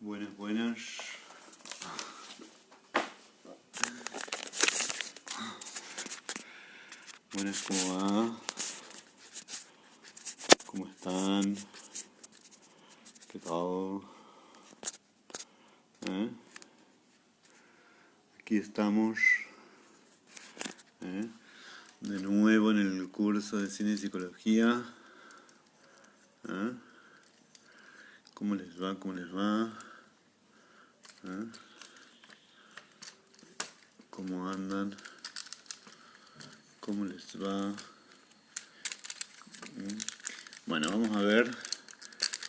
Buenas, buenas. Buenas, ¿cómo va? ¿Cómo están? ¿Qué tal? Aquí estamos, de nuevo en el curso de Cine y Psicología. ¿Cómo les va? ¿Cómo les va? ¿Cómo andan? ¿Cómo les va? Bueno, vamos a ver.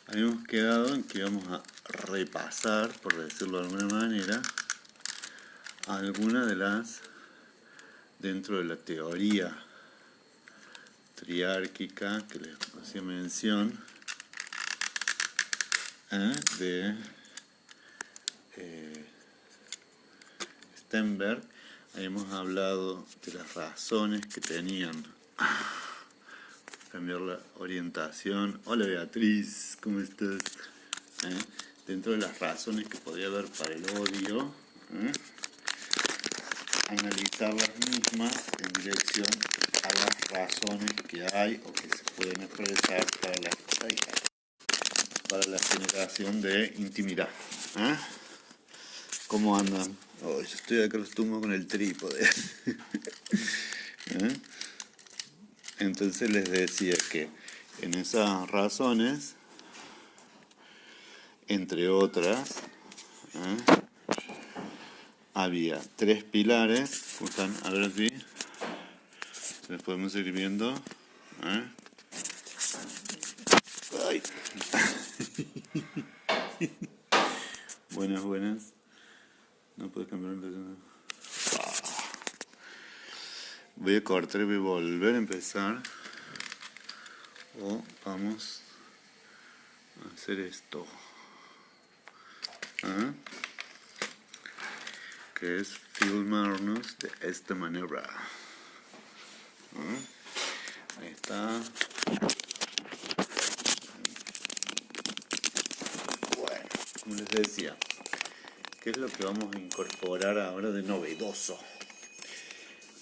Habíamos quedado en que vamos a repasar, por decirlo de alguna manera, algunas de las, dentro de la teoría triárquica que les hacía mención, de Stenberg. Habíamos hablado de las razones que tenían cambiar la orientación. Hola Beatriz, ¿cómo estás? Dentro de las razones que podía haber para el odio, analizar las mismas en dirección a las razones que hay o que se pueden expresar para la generación de intimidad. ¿Cómo andan? Oh, yo estoy acostumbrado con el trípode. Entonces les decía que en esas razones, entre otras, había tres pilares. Están, a ver si les podemos ir viendo. Ay. Buenas, buenas. No puedes cambiar el... Voy a cortar y voy a volver a empezar. O vamos a hacer esto. Que es filmarnos de esta manera. Ahí está. Bueno, como les decía, ¿qué es lo que vamos a incorporar ahora de novedoso?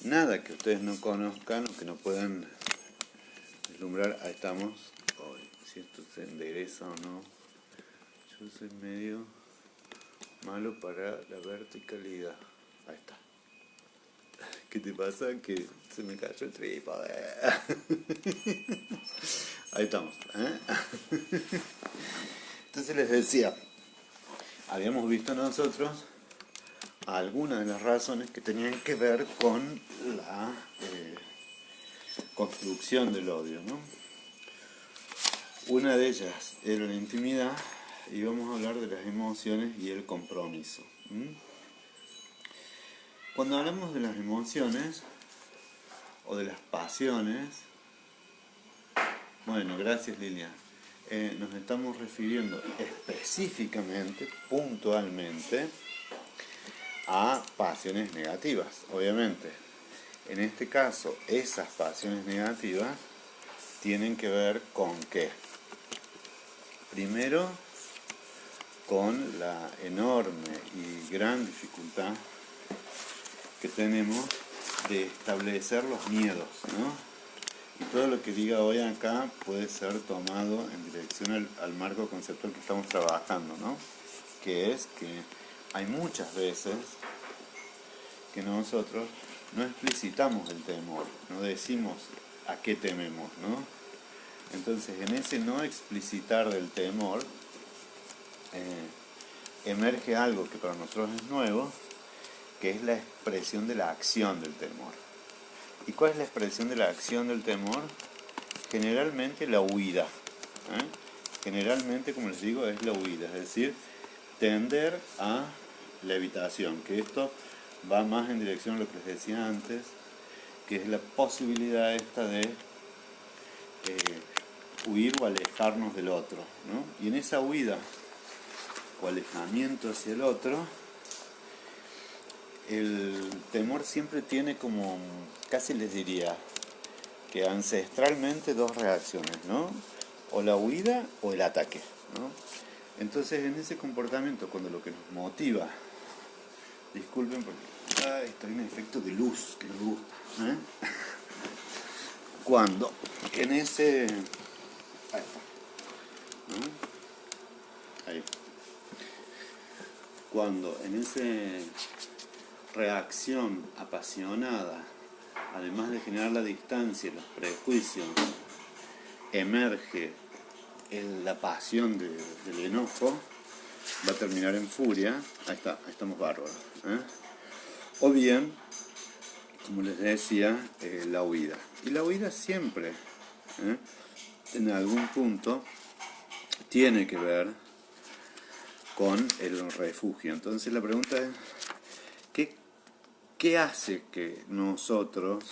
Nada que ustedes no conozcan o que no puedan vislumbrar. Ahí estamos. Hoy, si esto se endereza o no. Yo soy medio malo para la verticalidad. Ahí está. ¿Qué te pasa? Que se me cayó el trípode. Ahí estamos. Entonces les decía, habíamos visto nosotros algunas de las razones que tenían que ver con la construcción del odio, ¿no? Una de ellas era la intimidad, y vamos a hablar de las emociones y el compromiso. Cuando hablamos de las emociones o de las pasiones, bueno, gracias Lilia, nos estamos refiriendo específicamente, puntualmente, a pasiones negativas, obviamente. En este caso, esas pasiones negativas tienen que ver con ¿qué? Primero, con la enorme y gran dificultad que tenemos de establecer los miedos, ¿no? Y todo lo que diga hoy acá puede ser tomado en dirección al marco conceptual que estamos trabajando, ¿no? Que es que hay muchas veces que nosotros no explicitamos el temor, no decimos a qué tememos, ¿no? Entonces, en ese no explicitar del temor, emerge algo que para nosotros es nuevo, que es la expresión de la acción del temor. ¿Y cuál es la expresión de la acción del temor? Generalmente la huida. Generalmente, como les digo, es la huida, es decir, tender a la evitación, que esto va más en dirección a lo que les decía antes, que es la posibilidad esta de huir o alejarnos del otro, ¿no? Y en esa huida o alejamiento hacia el otro, el temor siempre tiene como, casi les diría, que ancestralmente dos reacciones, ¿no? O la huida o el ataque, ¿no? Entonces, en ese comportamiento, cuando lo que nos motiva, disculpen porque estoy en efecto de luz que me gusta, cuando en ese, ahí está, ahí, cuando en ese reacción apasionada, además de generar la distancia y los prejuicios, emerge la pasión del enojo, va a terminar en furia. Ahí está, ahí estamos bárbaros. O bien, como les decía, la huida. Y la huida siempre, en algún punto, tiene que ver con el refugio. Entonces la pregunta es, ¿qué hace que nosotros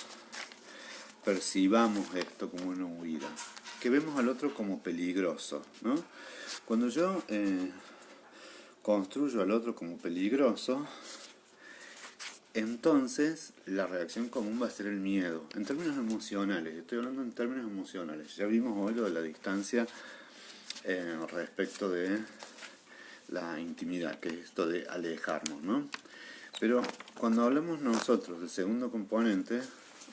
percibamos esto como una huida? Que vemos al otro como peligroso, ¿no? Cuando yo construyo al otro como peligroso, entonces la reacción común va a ser el miedo. En términos emocionales, estoy hablando en términos emocionales. Ya vimos hoy lo de la distancia respecto de la intimidad, que es esto de alejarnos, ¿no? Pero cuando hablamos nosotros del segundo componente,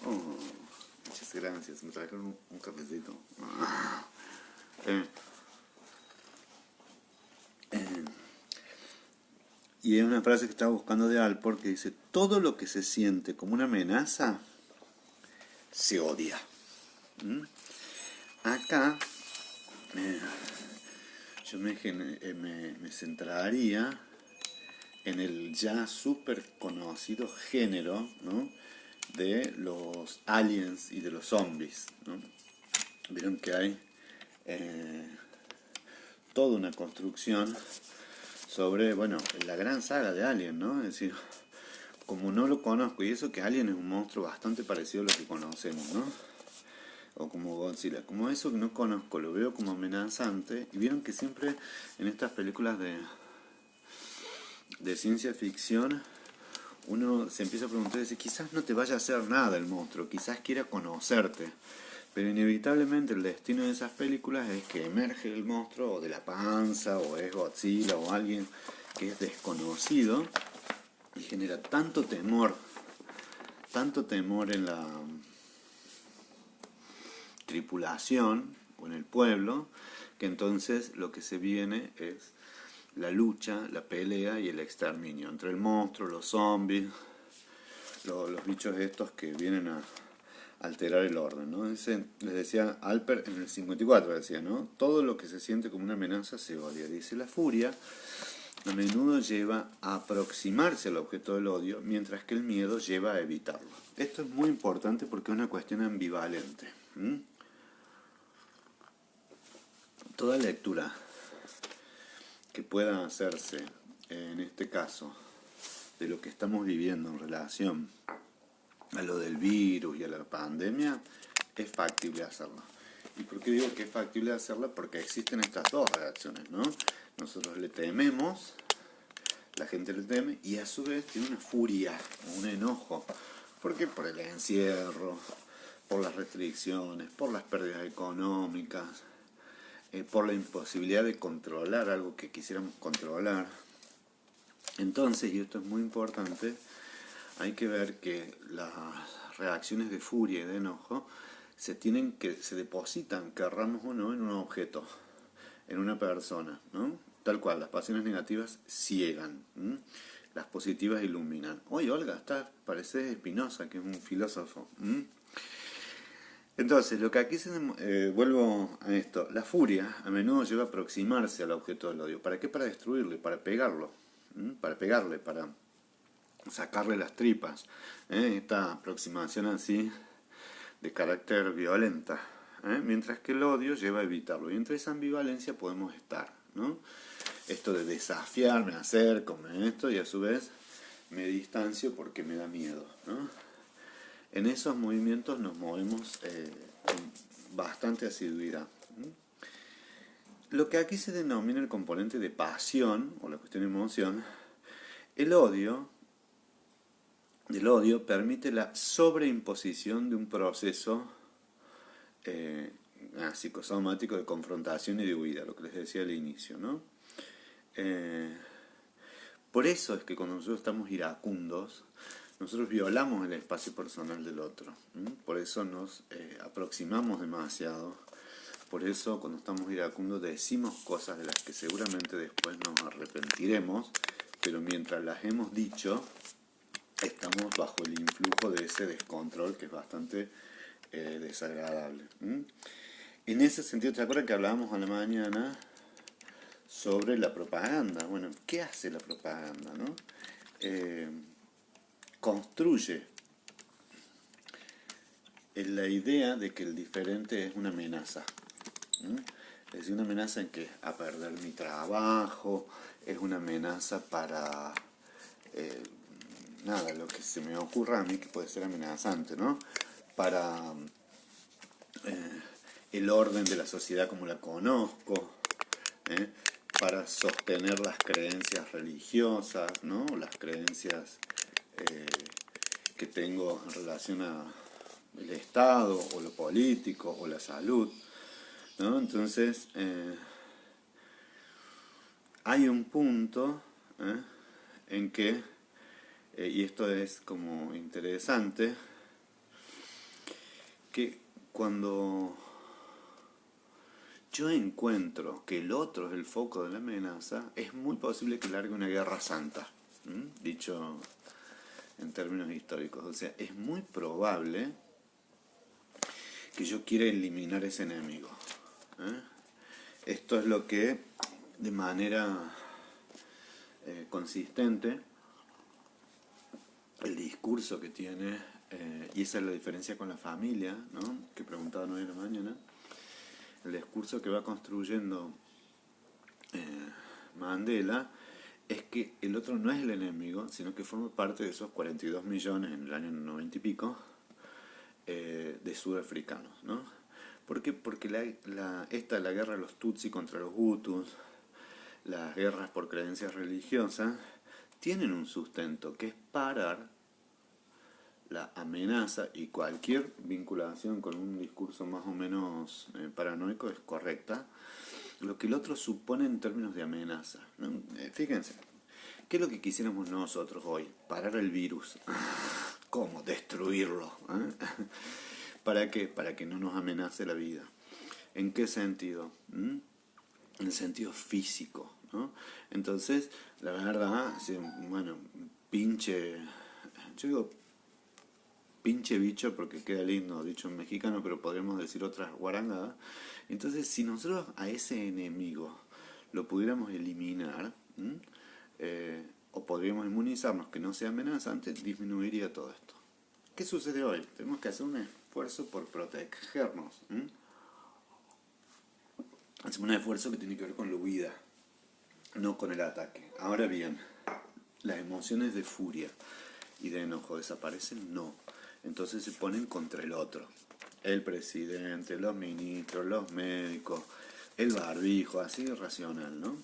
muchas gracias, me trajeron un cafecito. Y hay una frase que estaba buscando de Alport que dice: todo lo que se siente como una amenaza se odia. Acá yo me centraría en el ya súper conocido género, ¿no?, de los aliens y de los zombies, ¿no? Vieron que hay toda una construcción sobre, bueno, la gran saga de Alien, ¿no? Es decir, como no lo conozco, y eso que Alien es un monstruo bastante parecido a lo que conocemos, ¿no? O como Godzilla, como eso que no conozco, lo veo como amenazante. Y vieron que siempre en estas películas de ciencia ficción uno se empieza a preguntar, dice, quizás no te vaya a hacer nada el monstruo, quizás quiera conocerte, pero inevitablemente el destino de esas películas es que emerge el monstruo o de la panza, o es Godzilla o alguien que es desconocido y genera tanto temor en la tripulación o en el pueblo, que entonces lo que se viene es la lucha, la pelea y el exterminio entre el monstruo, los zombies, los bichos estos que vienen a alterar el orden, ¿no? Les decía Alpert en el 54, decía, ¿no? Todo lo que se siente como una amenaza se odia. Dice, la furia a menudo lleva a aproximarse al objeto del odio, mientras que el miedo lleva a evitarlo. Esto es muy importante porque es una cuestión ambivalente. Toda lectura que pueda hacerse, en este caso, de lo que estamos viviendo en relación a lo del virus y a la pandemia, es factible hacerlo. ¿Y por qué digo que es factible hacerla? Porque existen estas dos reacciones, ¿no? Nosotros le tememos, la gente le teme, y a su vez tiene una furia, un enojo. ¿Por qué? Por el encierro, por las restricciones, por las pérdidas económicas, por la imposibilidad de controlar algo que quisiéramos controlar. Entonces, y esto es muy importante, hay que ver que las reacciones de furia y de enojo se depositan, querramos o no, en un objeto, en una persona, ¿no? Tal cual, las pasiones negativas ciegan, las positivas iluminan. Oye, Olga, parece Spinoza, que es un filósofo. Entonces, lo que aquí vuelvo a esto, la furia a menudo lleva a aproximarse al objeto del odio. ¿Para qué? Para destruirle, para pegarlo, para pegarle, para sacarle las tripas. Esta aproximación así de carácter violenta. Mientras que el odio lleva a evitarlo. Y entre esa ambivalencia podemos estar, ¿no? Esto de desafiarme, acercarme esto, y a su vez me distancio porque me da miedo, ¿no? En esos movimientos nos movemos con bastante asiduidad. Lo que aquí se denomina el componente de pasión, o la cuestión de emoción, el odio permite la sobreimposición de un proceso psicosomático de confrontación y de huida, lo que les decía al inicio, ¿no? Eh, por eso es que cuando nosotros estamos iracundos, nosotros violamos el espacio personal del otro. Por eso nos aproximamos demasiado. Por eso cuando estamos iracundos decimos cosas de las que seguramente después nos arrepentiremos, pero mientras las hemos dicho, estamos bajo el influjo de ese descontrol que es bastante desagradable. En ese sentido, ¿te acuerdas que hablábamos a la mañana sobre la propaganda? Bueno, ¿qué hace la propaganda, no? Construye la idea de que el diferente es una amenaza. Es decir, una amenaza en que a perder mi trabajo, es una amenaza para nada, lo que se me ocurra a mí que puede ser amenazante, ¿no? Para el orden de la sociedad como la conozco, para sostener las creencias religiosas, ¿no? Las creencias que tengo en relación a el Estado, o lo político, o la salud, ¿no? Entonces, hay un punto en que, y esto es como interesante, que cuando yo encuentro que el otro es el foco de la amenaza, es muy posible que largue una guerra santa, dicho en términos históricos. O sea, es muy probable que yo quiera eliminar ese enemigo. Esto es lo que, de manera consistente, el discurso que tiene, y esa es la diferencia con la familia, ¿no? Que preguntaban hoy en la mañana, el discurso que va construyendo Mandela es que el otro no es el enemigo, sino que forma parte de esos 42 millones en el año 90 y pico de sudafricanos, ¿no? ¿Por qué? Porque la guerra de los Tutsi contra los Hutus, las guerras por creencias religiosas, tienen un sustento, que es parar la amenaza, y cualquier vinculación con un discurso más o menos paranoico es correcta, lo que el otro supone en términos de amenaza, ¿no? Fíjense, ¿qué es lo que quisiéramos nosotros hoy? Parar el virus. ¿Cómo? Destruirlo. ¿Para qué? Para que no nos amenace la vida. ¿En qué sentido? En el sentido físico, ¿no? Entonces, la verdad, bueno, yo digo pinche bicho porque queda lindo, dicho en mexicano, pero podríamos decir otras guarangadas. Entonces, si nosotros a ese enemigo lo pudiéramos eliminar, o podríamos inmunizarnos que no sea amenazante, disminuiría todo esto. ¿Qué sucede hoy? Tenemos que hacer un esfuerzo por protegernos. Hacemos un esfuerzo que tiene que ver con la huida, no con el ataque. Ahora bien, las emociones de furia y de enojo desaparecen, no. Entonces se ponen contra el otro. El presidente, los ministros, los médicos, el barbijo, así irracional, ¿no?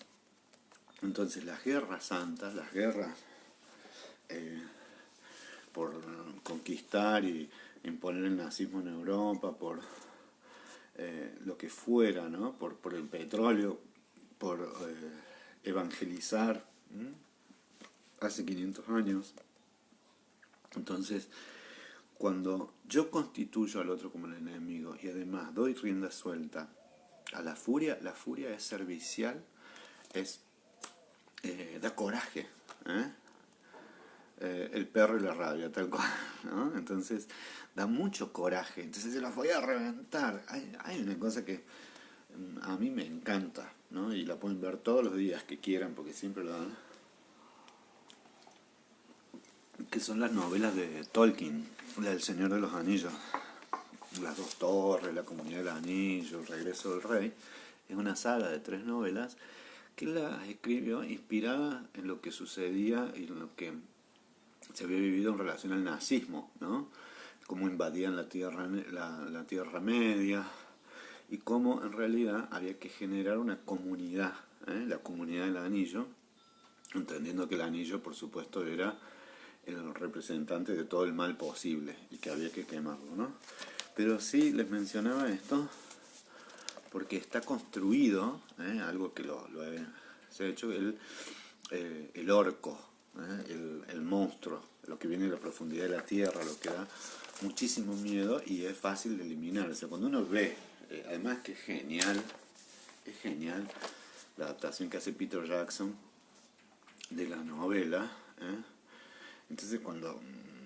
Entonces las guerras santas, las guerras por conquistar y imponer el nazismo en Europa, por lo que fuera, ¿no? Por el petróleo, por evangelizar, hace 500 años. Entonces, cuando yo constituyo al otro como el enemigo y además doy rienda suelta a la furia es servicial, da coraje, el perro y la rabia, tal cual, ¿no? Entonces da mucho coraje, entonces se las voy a reventar. Hay una cosa que a mí me encanta, ¿no? Y la pueden ver todos los días que quieran porque siempre lo dan, que son las novelas de Tolkien, la del Señor de los Anillos, Las Dos Torres, La Comunidad del Anillo, El Regreso del Rey. Es una saga de 3 novelas que las escribió inspirada en lo que sucedía y en lo que se había vivido en relación al nazismo, ¿no? Cómo invadían la Tierra Media y cómo en realidad había que generar una comunidad, la comunidad del anillo, entendiendo que el anillo, por supuesto, era el representante de todo el mal posible y que había que quemarlo, ¿no? Pero sí les mencionaba esto porque está construido, algo que lo he se ha hecho el orco, el monstruo, lo que viene de la profundidad de la tierra, lo que da muchísimo miedo y es fácil de eliminar. O sea, cuando uno ve, además que es genial la adaptación que hace Peter Jackson de la novela, ¿eh? Entonces cuando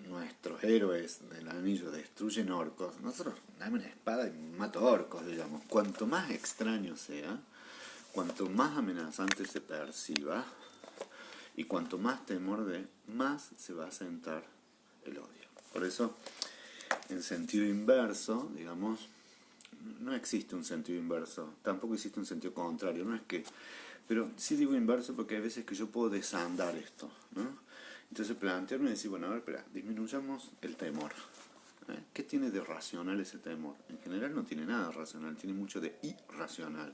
nuestros héroes del anillo destruyen orcos, nosotros damos una espada y mato orcos, digamos. Cuanto más extraño sea, cuanto más amenazante se perciba y cuanto más temor dé, más se va a sentar el odio. Por eso, en sentido inverso, digamos, no existe un sentido inverso, tampoco existe un sentido contrario, no es que... Pero sí digo inverso porque hay veces que yo puedo desandar esto, ¿no? Entonces plantearme y decir, bueno, a ver, espera, disminuyamos el temor. ¿Qué tiene de racional ese temor? En general no tiene nada racional, tiene mucho de irracional,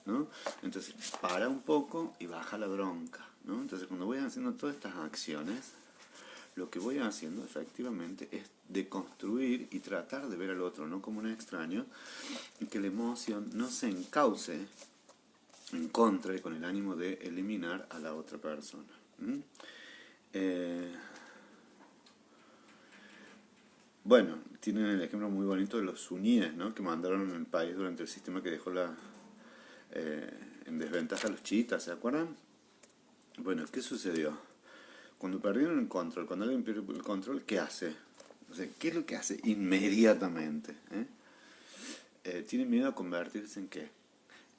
¿no? Entonces, para un poco y baja la bronca, ¿no? Entonces, cuando voy haciendo todas estas acciones, lo que voy haciendo efectivamente es deconstruir y tratar de ver al otro no como un extraño y que la emoción no se encauce en contra y con el ánimo de eliminar a la otra persona. Bueno, tienen el ejemplo muy bonito de los suníes, ¿no? Que mandaron al país durante el sistema que dejó en desventaja a los chiitas, ¿se acuerdan? Bueno, ¿qué sucedió? Cuando perdieron el control, cuando alguien pierde el control, ¿qué hace? O sea, ¿qué es lo que hace inmediatamente? Tiene miedo a convertirse en qué?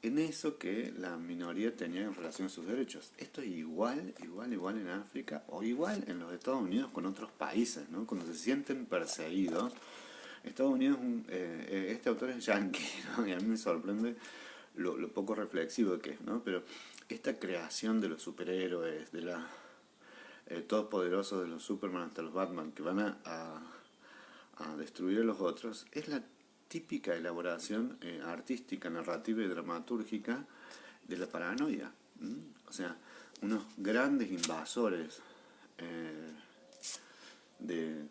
En eso que la minoría tenía en relación a sus derechos. Esto es igual en África o igual en los Estados Unidos con otros países, ¿no? Cuando se sienten perseguidos. Estados Unidos, este autor es yankee, ¿no? Y a mí me sorprende lo poco reflexivo que es, ¿no? Pero esta creación de los superhéroes, de la todopoderosos, de los Superman hasta los Batman, que van a destruir a los otros, es la típica elaboración artística, narrativa y dramatúrgica de la paranoia. O sea, unos grandes invasores de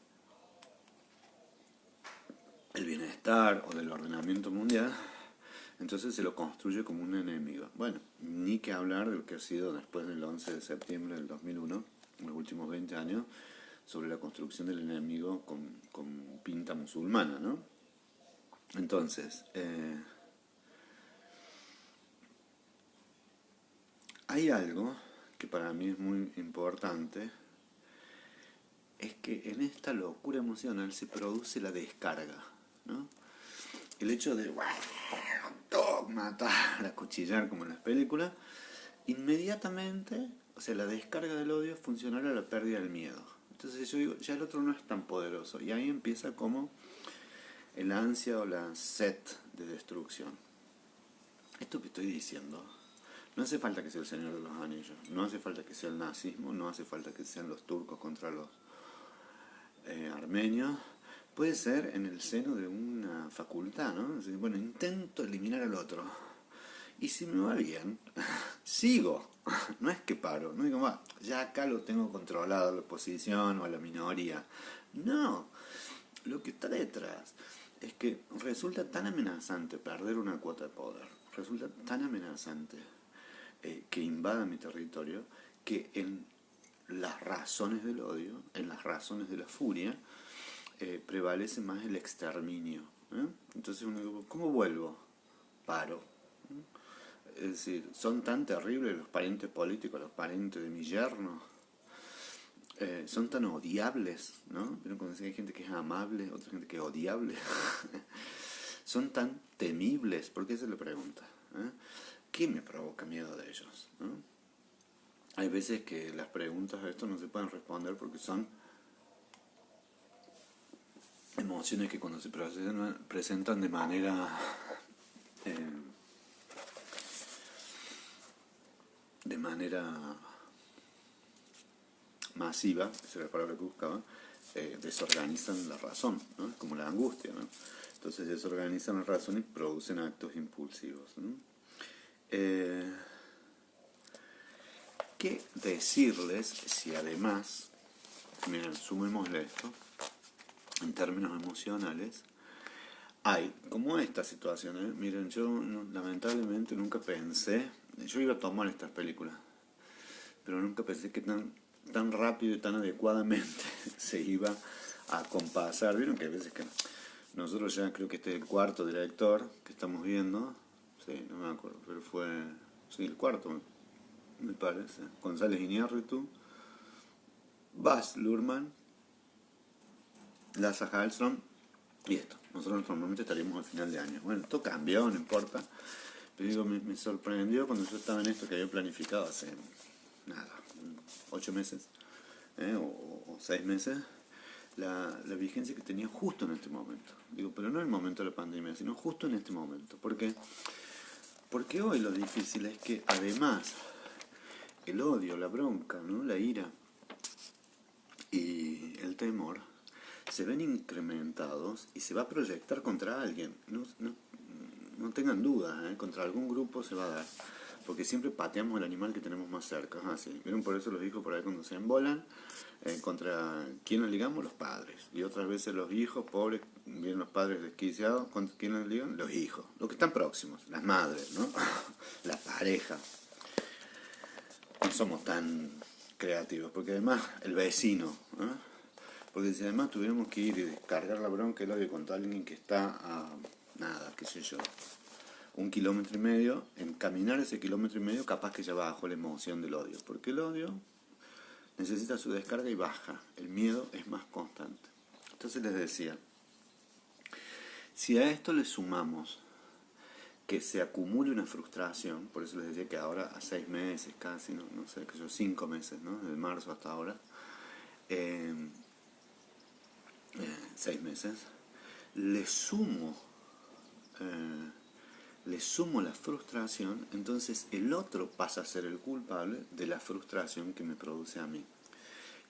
el bienestar o del ordenamiento mundial, entonces se lo construye como un enemigo. Bueno, ni que hablar de lo que ha sido después del 11 de septiembre del 2001, en los últimos 20 años, sobre la construcción del enemigo con pinta musulmana, ¿no? Entonces, hay algo que para mí es muy importante, es que en esta locura emocional se produce la descarga, ¿no? El hecho de matar, acuchillar como en las películas, inmediatamente, o sea, la descarga del odio es funcional a la pérdida del miedo. Entonces yo digo, ya el otro no es tan poderoso, y ahí empieza como el ansia o la sed de destrucción. Esto que estoy diciendo, no hace falta que sea el Señor de los Anillos, no hace falta que sea el nazismo, no hace falta que sean los turcos contra los armenios, puede ser en el seno de una facultad, ¿no? Bueno, intento eliminar al otro, y si me va bien, sigo, no es que paro, no digo, ya acá lo tengo controlado, la oposición o la minoría, no, lo que está detrás es que resulta tan amenazante perder una cuota de poder, resulta tan amenazante que invada mi territorio, que en las razones del odio, en las razones de la furia, prevalece más el exterminio. Entonces uno dice, ¿cómo vuelvo? Paro. Es decir, son tan terribles los parientes políticos, los parientes de mi yerno, son tan odiables, ¿no? Pero cuando hay gente que es amable, otra gente que es odiable, son tan temibles, ¿por qué se le pregunta? ¿Qué me provoca miedo de ellos? ¿No? Hay veces que las preguntas a esto no se pueden responder porque son emociones que cuando se presentan de manera masiva, esa es la palabra que buscaba, desorganizan la razón, ¿no? Como la angustia, ¿no? Entonces desorganizan la razón y producen actos impulsivos, ¿no? ¿Qué decirles si además, miren, sumémosle esto, en términos emocionales, hay como esta situación, miren, yo lamentablemente nunca pensé yo iba a tomar estas películas, pero nunca pensé que tan rápido y tan adecuadamente se iba a compasar. Vieron que a veces que nosotros ya creo que este es el cuarto director que estamos viendo, sí, no me acuerdo, pero fue, sí, el cuarto me parece, González Iñárritu, Baz Luhrmann, Lasse Hallström y esto. Nosotros normalmente estaríamos al final de año. Bueno, esto cambió, no importa. Pero digo, me sorprendió cuando yo estaba en esto que había planificado hace, nada, 8 meses, o 6 meses, la vigencia que tenía justo en este momento. Digo, pero no en el momento de la pandemia, sino justo en este momento. ¿Por qué? Porque hoy lo difícil es que además el odio, la bronca, ¿no?, la ira y el temor se ven incrementados y se va a proyectar contra alguien. No tengan dudas, contra algún grupo se va a dar. Porque siempre pateamos el animal que tenemos más cerca. ¿Sí? ¿Vieron? Por eso los hijos por ahí cuando se embolan, ¿contra quién nos ligamos? Los padres. Y otras veces los hijos, pobres, vienen los padres desquiciados, ¿contra quién nos ligan? Los hijos. Los que están próximos, las madres, ¿no? La pareja. No somos tan creativos, porque además el vecino, porque si además tuviéramos que ir y descargar la bronca y el odio contra alguien que está a nada, qué sé yo, 1,5 kilómetros, en caminar ese 1,5 kilómetros capaz que ya bajó la emoción del odio, porque el odio necesita su descarga y baja, el miedo es más constante. Entonces les decía, si a esto le sumamos que se acumule una frustración, por eso les decía que ahora a 6 meses casi, no sé, que yo 5 meses, ¿no?, desde marzo hasta ahora, 6 meses, le sumo la frustración, entonces el otro pasa a ser el culpable de la frustración que me produce a mí.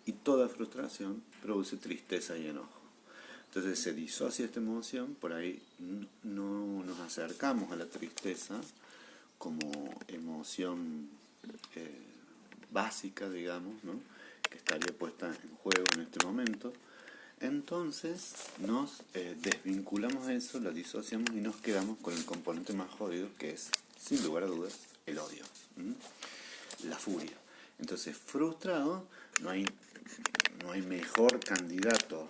Y toda frustración produce tristeza y enojo. Entonces se disocia esta emoción, por ahí no nos acercamos a la tristeza como emoción básica, digamos, ¿no?, que estaría puesta en juego en este momento. Entonces nos desvinculamos de eso, lo disociamos y nos quedamos con el componente más jodido, que es, sin lugar a dudas, el odio, la furia. Entonces, frustrado, no hay mejor candidato,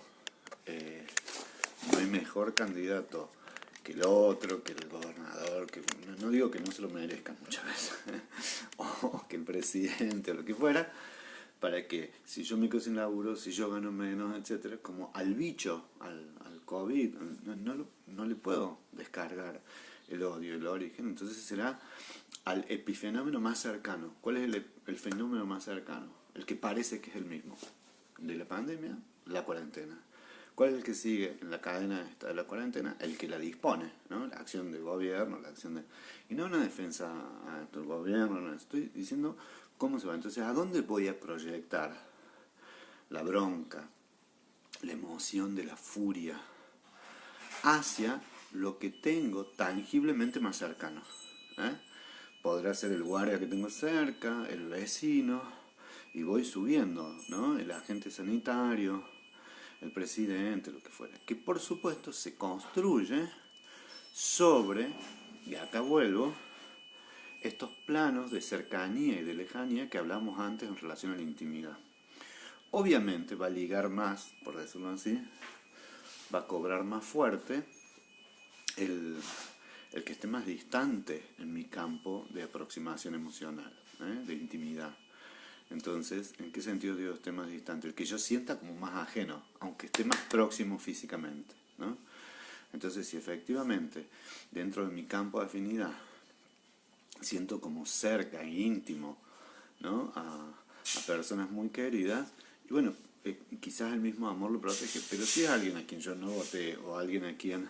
que el otro, que el gobernador, que no digo que no se lo merezcan muchas veces, o que el presidente o lo que fuera, para que si yo me quedo sin laburo, si yo gano menos, etcétera, como al bicho, al COVID, no le puedo descargar el odio, el origen. Entonces será al epifenómeno más cercano. ¿Cuál es el fenómeno más cercano? El que parece que es el mismo. De la pandemia, la cuarentena. ¿Cuál es el que sigue en la cadena esta de la cuarentena? El que la dispone, ¿no? La acción del gobierno, la acción de... Y no una defensa del gobierno, no, estoy diciendo cómo se va. Entonces, ¿a dónde voy a proyectar la bronca, la emoción de la furia? Hacia lo que tengo tangiblemente más cercano. Podrá ser el guardia que tengo cerca, el vecino, y voy subiendo, ¿no?, el agente sanitario, el presidente, lo que fuera, que por supuesto se construye sobre, y acá vuelvo, estos planos de cercanía y de lejanía que hablamos antes en relación a la intimidad. Obviamente va a ligar más, por decirlo así, va a cobrar más fuerte el que esté más distante en mi campo de aproximación emocional, de intimidad. Entonces, ¿en qué sentido digo esté más distante? El que yo sienta como más ajeno, aunque esté más próximo físicamente, ¿no? Entonces, si efectivamente dentro de mi campo de afinidad siento como cerca e íntimo, ¿no?, a personas muy queridas, y bueno, quizás el mismo amor lo protege, pero si es alguien a quien yo no voté, o alguien a quien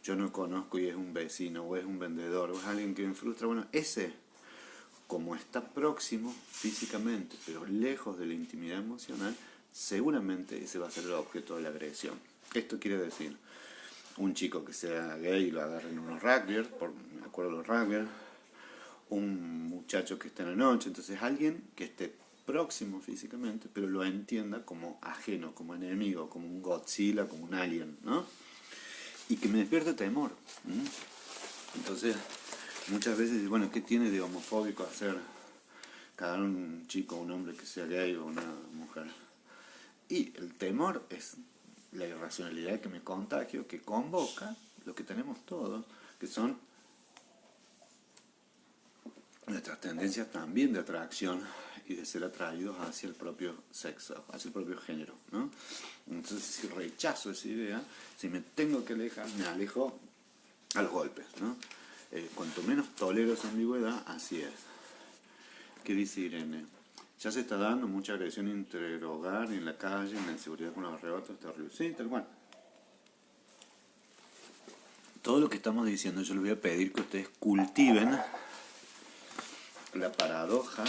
yo no conozco y es un vecino, o es un vendedor, o es alguien que me frustra, bueno, ese, como está próximo físicamente, pero lejos de la intimidad emocional, seguramente ese va a ser el objeto de la agresión. Esto quiere decir, un chico que sea gay y lo agarren unos rugbyers, me acuerdo de los rugbyers, un muchacho que esté en la noche, entonces alguien que esté próximo físicamente, pero lo entienda como ajeno, como enemigo, como un Godzilla, como un alien, ¿no? Y que me despierte temor. Entonces, Muchas veces, bueno, ¿qué tiene de homofóbico hacer cagar a un chico, un hombre que sea gay o una mujer? Y el temor es la irracionalidad que me contagio, que convoca lo que tenemos todos, que son nuestras tendencias también de atracción y de ser atraídos hacia el propio sexo, hacia el propio género, ¿no? Entonces, si rechazo esa idea, si me tengo que alejar, me alejo a los golpes, ¿no? Cuanto menos tolero esa ambigüedad, así es. ¿Qué dice Irene? Ya se está dando mucha agresión interhogar en la calle, en la inseguridad con los arrebatos, terrible. Sí, tal cual. Todo lo que estamos diciendo, yo les voy a pedir que ustedes cultiven la paradoja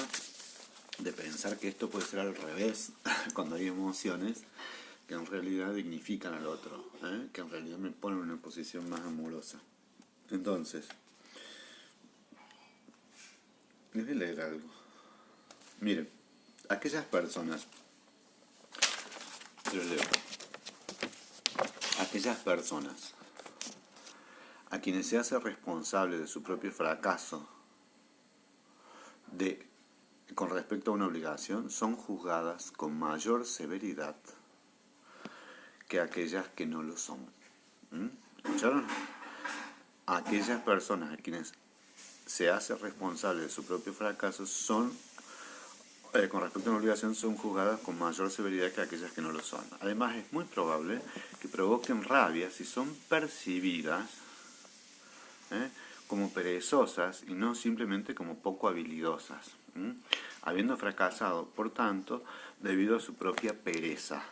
de pensar que esto puede ser al revés, cuando hay emociones que en realidad dignifican al otro, que en realidad me ponen en una posición más amorosa. Entonces, les voy a leer algo. Miren, aquellas personas, yo leo, aquellas personas a quienes se hace responsable de su propio fracaso con respecto a una obligación son juzgadas con mayor severidad que aquellas que no lo son. ¿Escucharon? Aquellas personas a quienes se hace responsable de su propio fracaso son, con respecto a una obligación, son juzgadas con mayor severidad que aquellas que no lo son. Además, es muy probable que provoquen rabia si son percibidas como perezosas y no simplemente como poco habilidosas, habiendo fracasado, por tanto, debido a su propia pereza.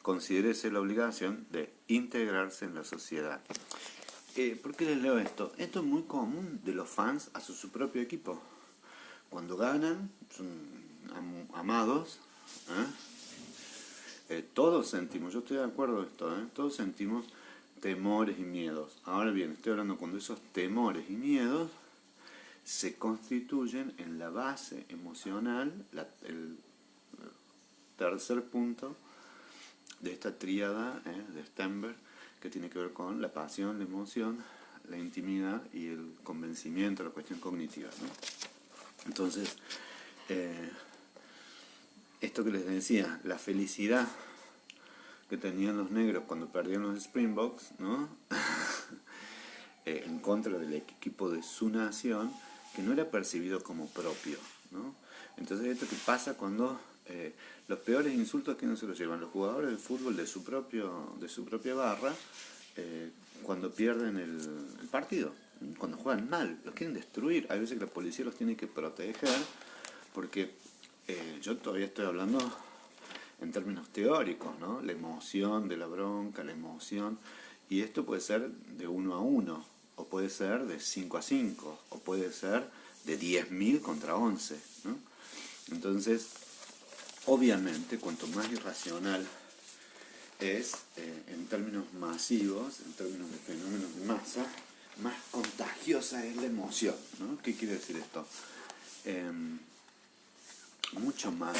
Considérese la obligación de integrarse en la sociedad. ¿Por qué les leo esto? Esto es muy común de los fans a su propio equipo. Cuando ganan, son amados. Todos sentimos, yo estoy de acuerdo en esto, todos sentimos temores y miedos. Ahora bien, estoy hablando cuando esos temores y miedos se constituyen en la base emocional, el tercer punto de esta tríada de Stenberg, que tiene que ver con la pasión, la emoción, la intimidad y el convencimiento, la cuestión cognitiva, ¿no? Entonces, esto que les decía, la felicidad que tenían los negros cuando perdieron los Springboks, ¿no? En contra del equipo de su nación, que no era percibido como propio, ¿no? Entonces, esto que pasa cuando los peores insultos que no se los llevan los jugadores de fútbol de su propia barra, cuando pierden el partido, cuando juegan mal, los quieren destruir. Hay veces que la policía los tiene que proteger, porque yo todavía estoy hablando en términos teóricos, ¿no? La emoción de la bronca, la emoción, y esto puede ser de 1 a 1, o puede ser de 5 a 5, o puede ser de 10.000 contra 11, ¿no? Entonces, obviamente, cuanto más irracional es, en términos masivos, en términos de fenómenos de masa, más contagiosa es la emoción, ¿no? ¿Qué quiere decir esto? Mucho más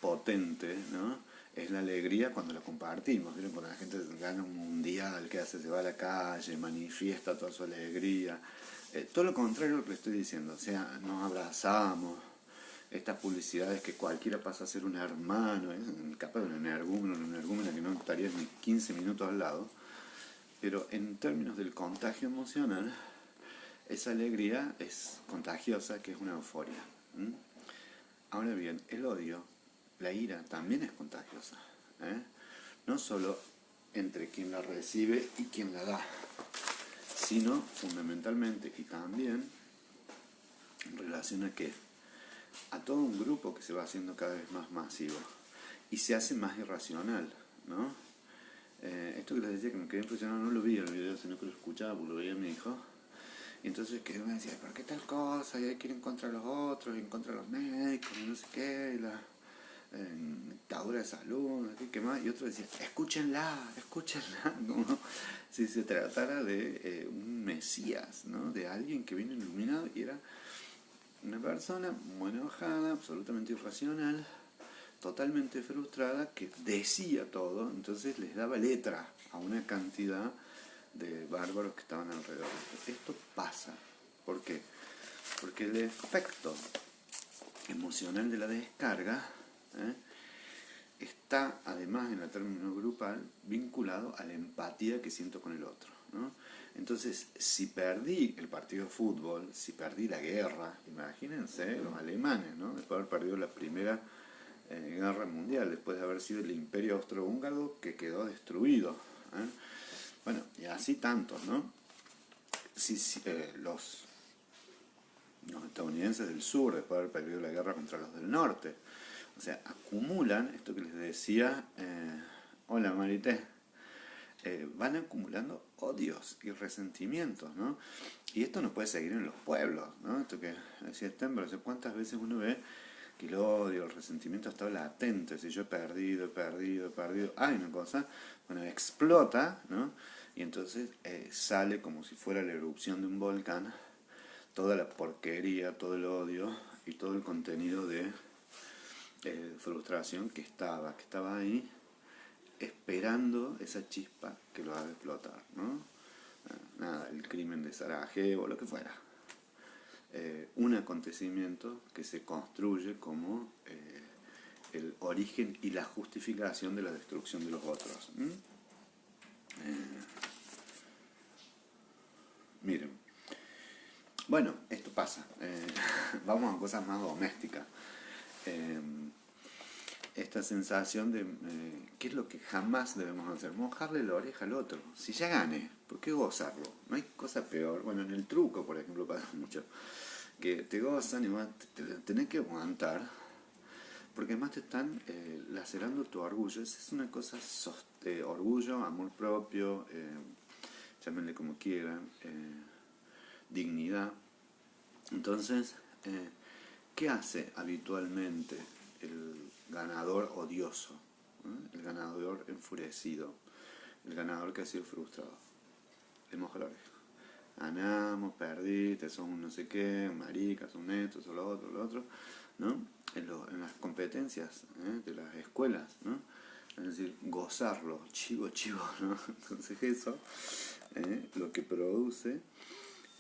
potente, ¿no? Es la alegría cuando la compartimos. ¿Vieron? Cuando la gente gana un mundial, ¿qué hace? Se va a la calle, manifiesta toda su alegría. Todo lo contrario a lo que le estoy diciendo. O sea, nos abrazamos. Estas publicidades que cualquiera pasa a ser un hermano, capaz de un energúmeno que no estarías ni 15 minutos al lado. Pero en términos del contagio emocional, esa alegría es contagiosa, que es una euforia. Ahora bien, el odio, la ira, también es contagiosa. No solo entre quien la recibe y quien la da, sino fundamentalmente y también en relación a qué, a todo un grupo que se va haciendo cada vez más masivo y se hace más irracional, ¿no? Esto que les decía que me quedé impresionado, no lo vi en el video, sino que lo escuchaba porque lo veía mi hijo. Y entonces que me decía, ¿por qué tal cosa? Y hay que ir en contra de los otros, y en contra de los médicos, y no sé qué, y la dictadura de salud, no sé qué más. Y otro decía, escúchenla, como si se tratara de un mesías, ¿no? De alguien que vino iluminado, y era una persona muy enojada, absolutamente irracional, totalmente frustrada, que decía todo, entonces les daba letra a una cantidad de bárbaros que estaban alrededor. Esto pasa ¿Por qué? Porque el efecto emocional de la descarga está, además, en la término grupal, vinculado a la empatía que siento con el otro, ¿no? Entonces, si perdí el partido de fútbol, si perdí la guerra, imagínense los alemanes, ¿no? Después de haber perdido la primera guerra mundial, después de haber sido el imperio austrohúngaro que quedó destruido, ¿eh? Bueno, y así tantos, ¿no? Los estadounidenses del sur, después de haber perdido la guerra contra los del norte, o sea, acumulan, esto que les decía, hola Marité, van acumulando odios y resentimientos, ¿no? Y esto no puede seguir en los pueblos, ¿no? Esto que decía Stenberg, ¿cuántas veces uno ve que el odio, el resentimiento ha estado latente? Si yo he perdido, hay una cosa, bueno, explota, ¿no? Y entonces sale como si fuera la erupción de un volcán, toda la porquería, todo el odio y todo el contenido de frustración que estaba ahí, esperando esa chispa que lo haga explotar, ¿no? Nada, el crimen de Sarajevo, lo que fuera. Un acontecimiento que se construye como el origen y la justificación de la destrucción de los otros. Miren, bueno, esto pasa. Vamos a cosas más domésticas. Esta sensación de qué es lo que jamás debemos hacer, mojarle la oreja al otro. Si ya gané, ¿por qué gozarlo? No hay cosa peor. Bueno, en el truco, por ejemplo, pasa mucho, que te gozan y te tenés que aguantar, porque además te están lacerando tu orgullo. Es una cosa, orgullo, amor propio, llámenle como quieran, dignidad. Entonces, ¿qué hace habitualmente el ganador odioso, el ganador enfurecido, el ganador que ha sido frustrado? Le moja la oreja. Ganamos, perdiste, son un no sé qué, maricas, son esto, son lo otro, ¿no? En las competencias de las escuelas, ¿no? Es decir, gozarlo, chivo, ¿no? Entonces eso lo que produce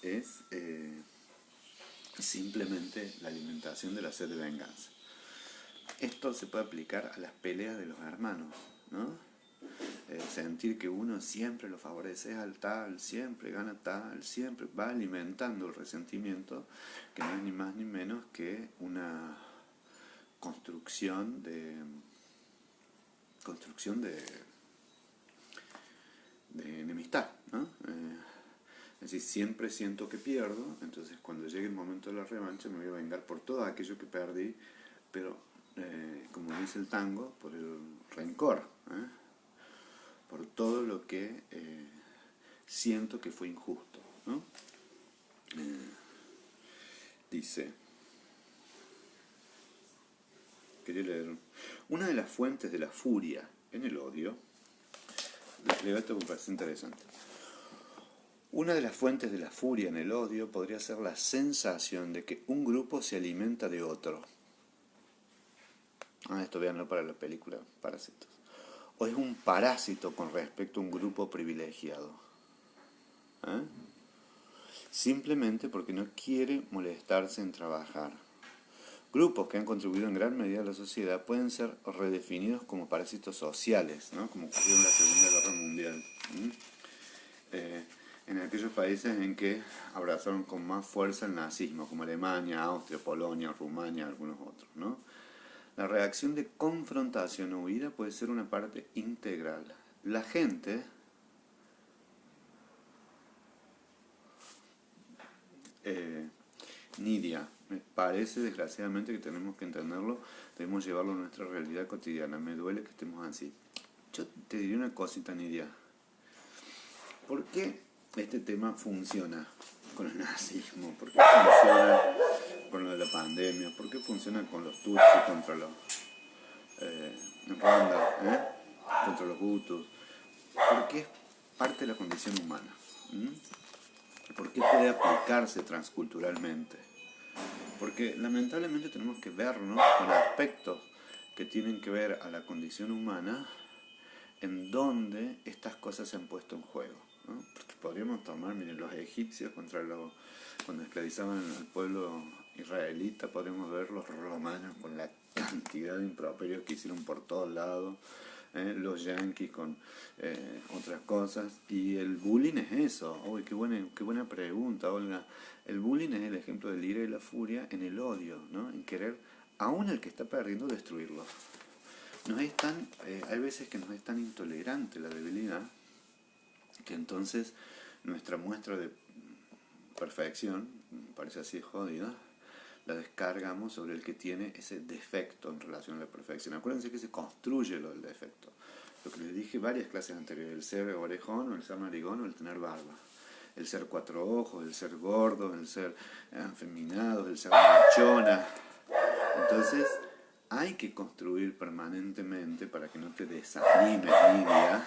es simplemente la alimentación de la sed de venganza. Esto se puede aplicar a las peleas de los hermanos, ¿no? Sentir que uno siempre lo favorece al tal, siempre gana tal, siempre va alimentando el resentimiento, que no es ni más ni menos que una construcción de enemistad, ¿no? Es decir, siempre siento que pierdo, entonces cuando llegue el momento de la revancha me voy a vengar por todo aquello que perdí, pero como dice el tango, por el rencor, por todo lo que siento que fue injusto, ¿no? Dice, quería leer, una de las fuentes de la furia en el odio, les leo esto porque parece interesante. Una de las fuentes de la furia en el odio podría ser la sensación de que un grupo se alimenta de otro. Esto véanlo para la película Parásitos. O es un parásito con respecto a un grupo privilegiado. Simplemente porque no quiere molestarse en trabajar. Grupos que han contribuido en gran medida a la sociedad pueden ser redefinidos como parásitos sociales, ¿no? Como ocurrió en la Segunda Guerra Mundial. En aquellos países en que abrazaron con más fuerza el nazismo, como Alemania, Austria, Polonia, Rumania, algunos otros, ¿no? La reacción de confrontación o huida puede ser una parte integral. La gente Nidia, me parece desgraciadamente que tenemos que entenderlo, debemos llevarlo a nuestra realidad cotidiana. Me duele que estemos así. Yo te diría una cosita, Nidia. ¿Por qué este tema funciona con el nazismo? ¿Por qué funciona con lo de la pandemia? ¿Por qué funciona con los Tutsi contra los Rwanda, contra los Hutus? Porque es parte de la condición humana. ¿Por qué puede aplicarse transculturalmente? Porque lamentablemente tenemos que vernos con aspectos que tienen que ver a la condición humana en donde estas cosas se han puesto en juego, ¿no? Porque podríamos tomar, miren, los egipcios cuando esclavizaban al pueblo israelita, podemos ver los romanos con la cantidad de improperios que hicieron por todos lados, los yanquis con otras cosas, y el bullying es eso. Uy, qué buena pregunta, Olga. El bullying es el ejemplo del ira y la furia en el odio, ¿no? En querer, aún el que está perdiendo, destruirlo. Hay veces que nos es tan intolerante la debilidad que entonces nuestra muestra de perfección, parece así jodida, la descargamos sobre el que tiene ese defecto en relación a la perfección. Acuérdense que se construye lo del defecto. Lo que les dije varias clases anteriores, el ser orejón o el ser narigón o el tener barba. El ser cuatro ojos, el ser gordo, el ser afeminado, el ser machona. Entonces, hay que construir permanentemente para que no te desanime, Lidia,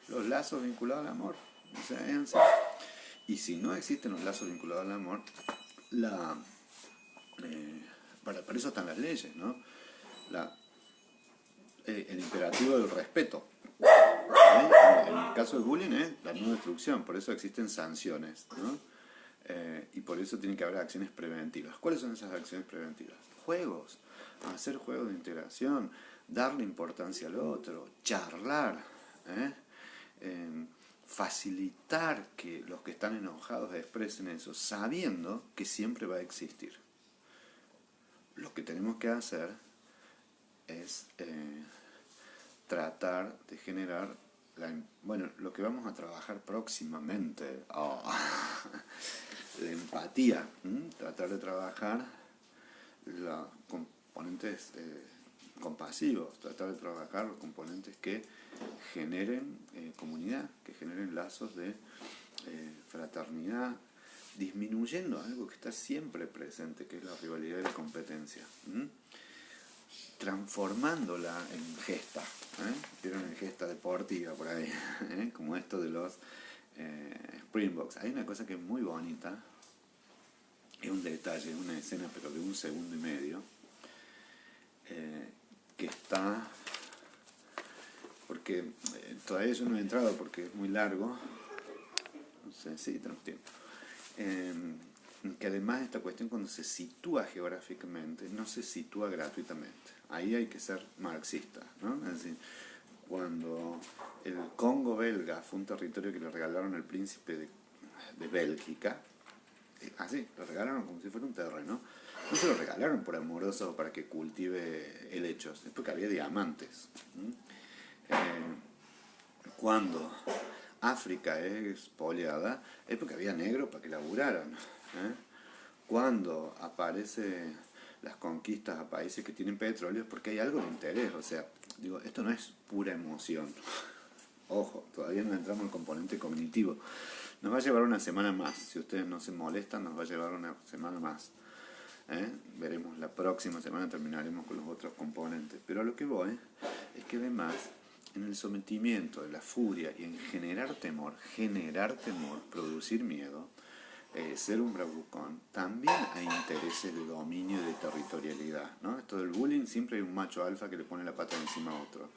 los lazos vinculados al amor. O sea, es así. Y si no existen los lazos vinculados al amor, para eso están las leyes, ¿no? El imperativo del respeto. En el caso del bullying es la no destrucción, por eso existen sanciones, ¿no? Y por eso tiene que haber acciones preventivas. ¿Cuáles son esas acciones preventivas? Juegos, hacer juegos de integración, darle importancia al otro, charlar, facilitar que los que están enojados expresen eso, sabiendo que siempre va a existir. Lo que tenemos que hacer es tratar de generar lo que vamos a trabajar próximamente, la empatía, tratar de trabajar los componentes compasivos, tratar de trabajar los componentes que generen comunidad, que generen lazos de fraternidad, disminuyendo algo que está siempre presente, que es la rivalidad y la competencia, transformándola en gesta, vieron, en gesta deportiva por ahí, como esto de los Springboks. Hay una cosa que es muy bonita, es un detalle, una escena pero de 1 segundo y medio, que está, porque todavía yo no he entrado porque es muy largo, no sé, sí, tenemos tiempo, que además esta cuestión, cuando se sitúa geográficamente, no se sitúa gratuitamente. Ahí hay que ser marxista, ¿no? Es decir, cuando el Congo belga fue un territorio que le regalaron al príncipe de Bélgica, así, lo regalaron como si fuera un terreno. No se lo regalaron por amoroso o para que cultive helechos, es porque había diamantes. Cuando África es expoliada, es porque había negros para que laburaran. Cuando aparecen las conquistas a países que tienen petróleo, es porque hay algo de interés. O sea, digo, esto no es pura emoción. Ojo, todavía no entramos en el componente cognitivo. Nos va a llevar una semana más. Si ustedes no se molestan, nos va a llevar una semana más. Veremos la próxima semana, terminaremos con los otros componentes. Pero a lo que voy es que además, en el sometimiento de la furia y en generar temor, producir miedo, ser un bravucón, también hay intereses de dominio y de territorialidad, ¿no? Esto del bullying, siempre hay un macho alfa que le pone la pata encima a otro.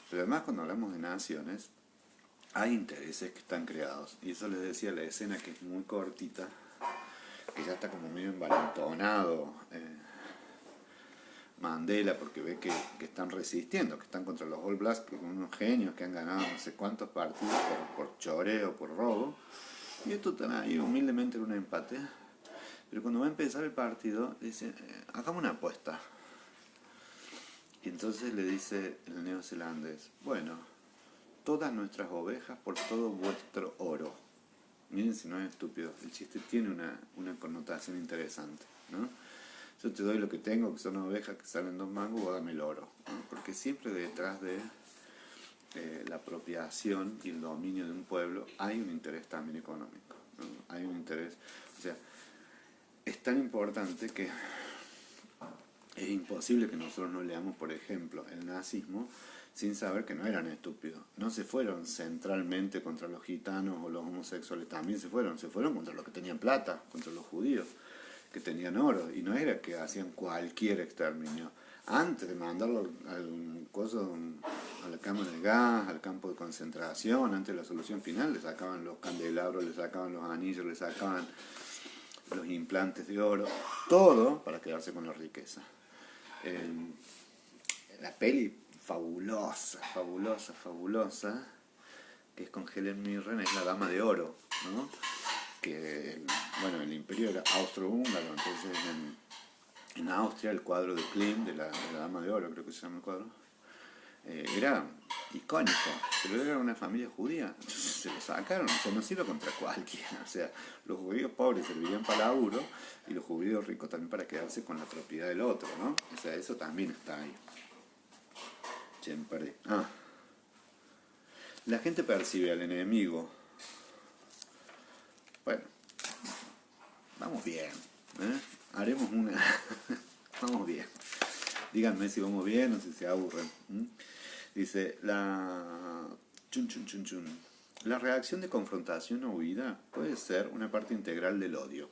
Pero además, cuando hablamos de naciones, hay intereses que están creados. Y eso les decía, la escena que es muy cortita, que ya está como medio envalentonado Mandela, porque ve que están resistiendo, que están contra los All Blacks, que son unos genios que han ganado no sé cuántos partidos por choreo, por robo. Y estos están ahí humildemente en un empate. Pero cuando va a empezar el partido, dice, hagamos una apuesta. Y entonces le dice el neozelandés, bueno, todas nuestras ovejas por todo vuestro oro. Miren si no es estúpido, el chiste tiene una connotación interesante, ¿no? Yo te doy lo que tengo, que son ovejas que salen 2 mangos, vos dame el oro, ¿no? Porque siempre detrás de la apropiación y el dominio de un pueblo hay un interés también económico, ¿no? Hay un interés, o sea, es tan importante que es imposible que nosotros no leamos, por ejemplo, el nazismo sin saber que no eran estúpidos. No se fueron centralmente contra los gitanos o los homosexuales, también se fueron contra los que tenían plata, contra los judíos que tenían oro, y no era que hacían cualquier exterminio, antes de mandarlo al coso, a la cámara de gas, al campo de concentración, antes de la solución final, le sacaban los candelabros, le sacaban los anillos, le sacaban los implantes de oro, todo para quedarse con la riqueza. La peli fabulosa, fabulosa, fabulosa, que es con Helen Mirren, es La Dama de Oro, ¿no? Que, bueno, el imperio era austrohúngaro, entonces en Austria el cuadro de Klimt, de la Dama de Oro, creo que se llama el cuadro, era icónico, pero era una familia judía, entonces se lo sacaron, o sea, no sirve contra cualquiera, o sea, los judíos pobres servirían para laburo y los judíos ricos también para quedarse con la propiedad del otro, ¿no? O sea, eso también está ahí. Siempre. La gente percibe al enemigo. Bueno, vamos bien, ¿eh? Haremos una... vamos bien. Díganme si vamos bien o si se aburren. Dice, la reacción de confrontación o huida puede ser una parte integral del odio.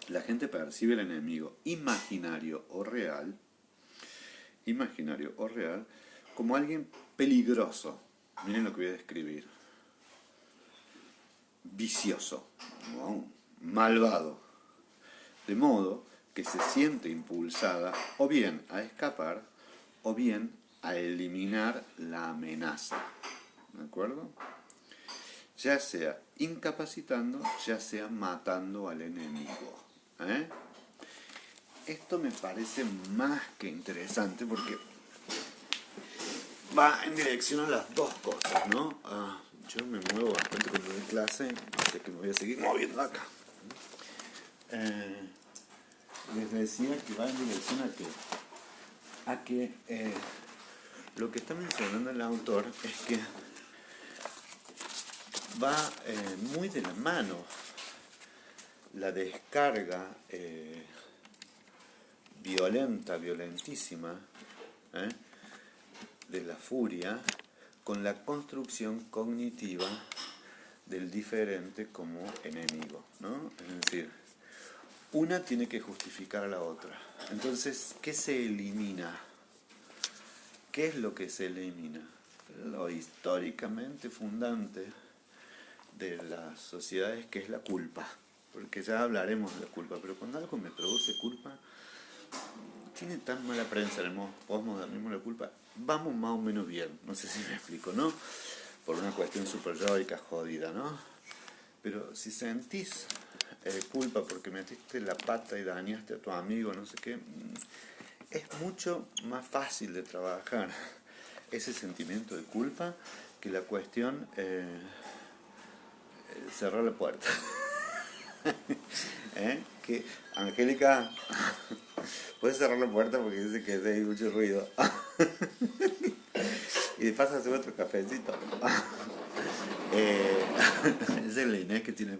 La gente percibe al enemigo imaginario o real como alguien peligroso. Miren lo que voy a describir. Vicioso, ¿no? Malvado. De modo que se siente impulsada o bien a escapar o bien a eliminar la amenaza. ¿De acuerdo? Ya sea incapacitando, ya sea matando al enemigo. Esto me parece más que interesante porque va en dirección a las dos cosas, ¿no? Yo me muevo bastante cuando doy clase, así que me voy a seguir moviendo acá. Les decía que va en dirección a que lo que está mencionando el autor es que va muy de la mano la descarga violentísima de la furia con la construcción cognitiva del diferente como enemigo, ¿no? Es decir, una tiene que justificar a la otra. Entonces, ¿qué se elimina? ¿Qué es lo que se elimina? Lo históricamente fundante de las sociedades, que es la culpa. Porque ya hablaremos de la culpa, pero cuando algo me produce culpa, tiene tan mala prensa en el postmodernismo la culpa, vamos más o menos bien, no sé si me explico, ¿no? Por una cuestión superyoica jodida, ¿no? Pero si sentís culpa porque metiste la pata y dañaste a tu amigo, no sé qué, es mucho más fácil de trabajar ese sentimiento de culpa que la cuestión cerrar la puerta. Que Angélica, puedes cerrar la puerta porque dice que hay mucho ruido. Y de paso hacer otro cafecito. Es el Inés que tiene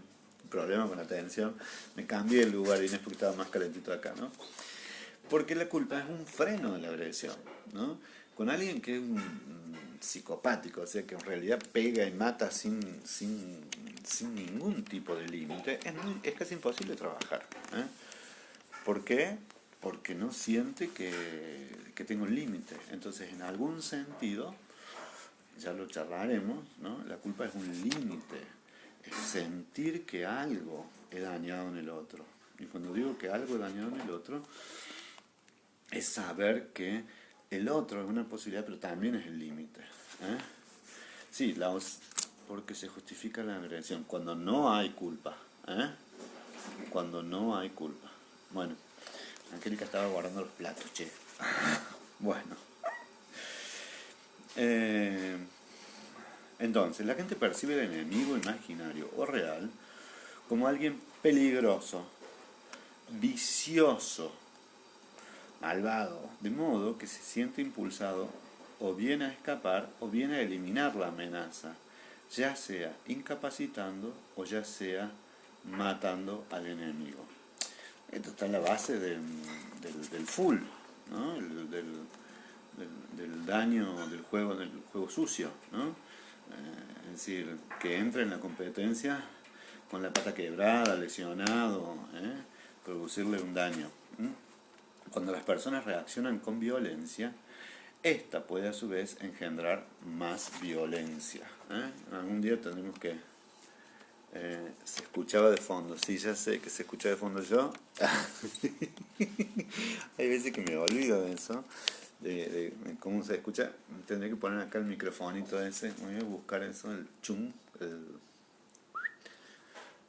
problema con la atención. Me cambié el lugar, Inés, porque estaba más calentito acá, ¿no? Porque la culpa es un freno de la agresión, ¿no? Con alguien que es un psicopático, o sea, que en realidad pega y mata sin ningún tipo de límite, es casi imposible trabajar. ¿Por qué? Porque no siente que tenga un límite. Entonces, en algún sentido, ya lo charlaremos, ¿no? La culpa es un límite. Es sentir que algo he dañado en el otro. Y cuando digo que algo he dañado en el otro, es saber que el otro es una posibilidad, pero también es el límite. Sí, porque se justifica la agresión cuando no hay culpa. Cuando no hay culpa. Bueno, Angélica estaba guardando los platos, che. Bueno. Entonces, la gente percibe el enemigo imaginario o real como alguien peligroso, vicioso, malvado, de modo que se siente impulsado o bien a escapar o bien a eliminar la amenaza, ya sea incapacitando o ya sea matando al enemigo. Esto está en la base del full, ¿no? Del daño del juego sucio, ¿no? Es decir, que entra en la competencia con la pata quebrada, lesionado, producirle un daño. Cuando las personas reaccionan con violencia, esta puede a su vez engendrar más violencia. Algún día tendremos que... se escuchaba de fondo, sí, ya sé que se escucha de fondo yo. Hay veces que me olvido de eso, de cómo se escucha. Tendré que poner acá el microfonito ese, voy a buscar eso, el chum,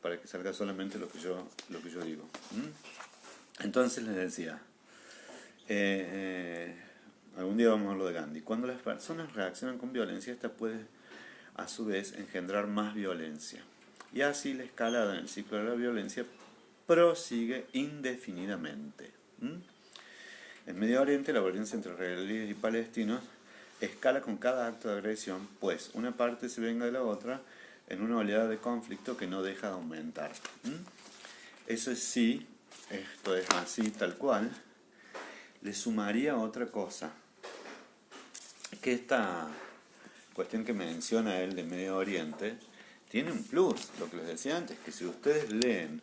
para que salga solamente lo que yo digo. Entonces les decía, algún día vamos a hablar de Gandhi. Cuando las personas reaccionan con violencia, esta puede a su vez engendrar más violencia. Y así la escalada en el ciclo de la violencia prosigue indefinidamente. En Medio Oriente, la violencia entre israelíes y palestinos escala con cada acto de agresión, pues una parte se venga de la otra en una oleada de conflicto que no deja de aumentar. Eso es sí, esto es así tal cual. Le sumaría otra cosa, que esta cuestión que menciona él de Medio Oriente tiene un plus, lo que les decía antes, que si ustedes leen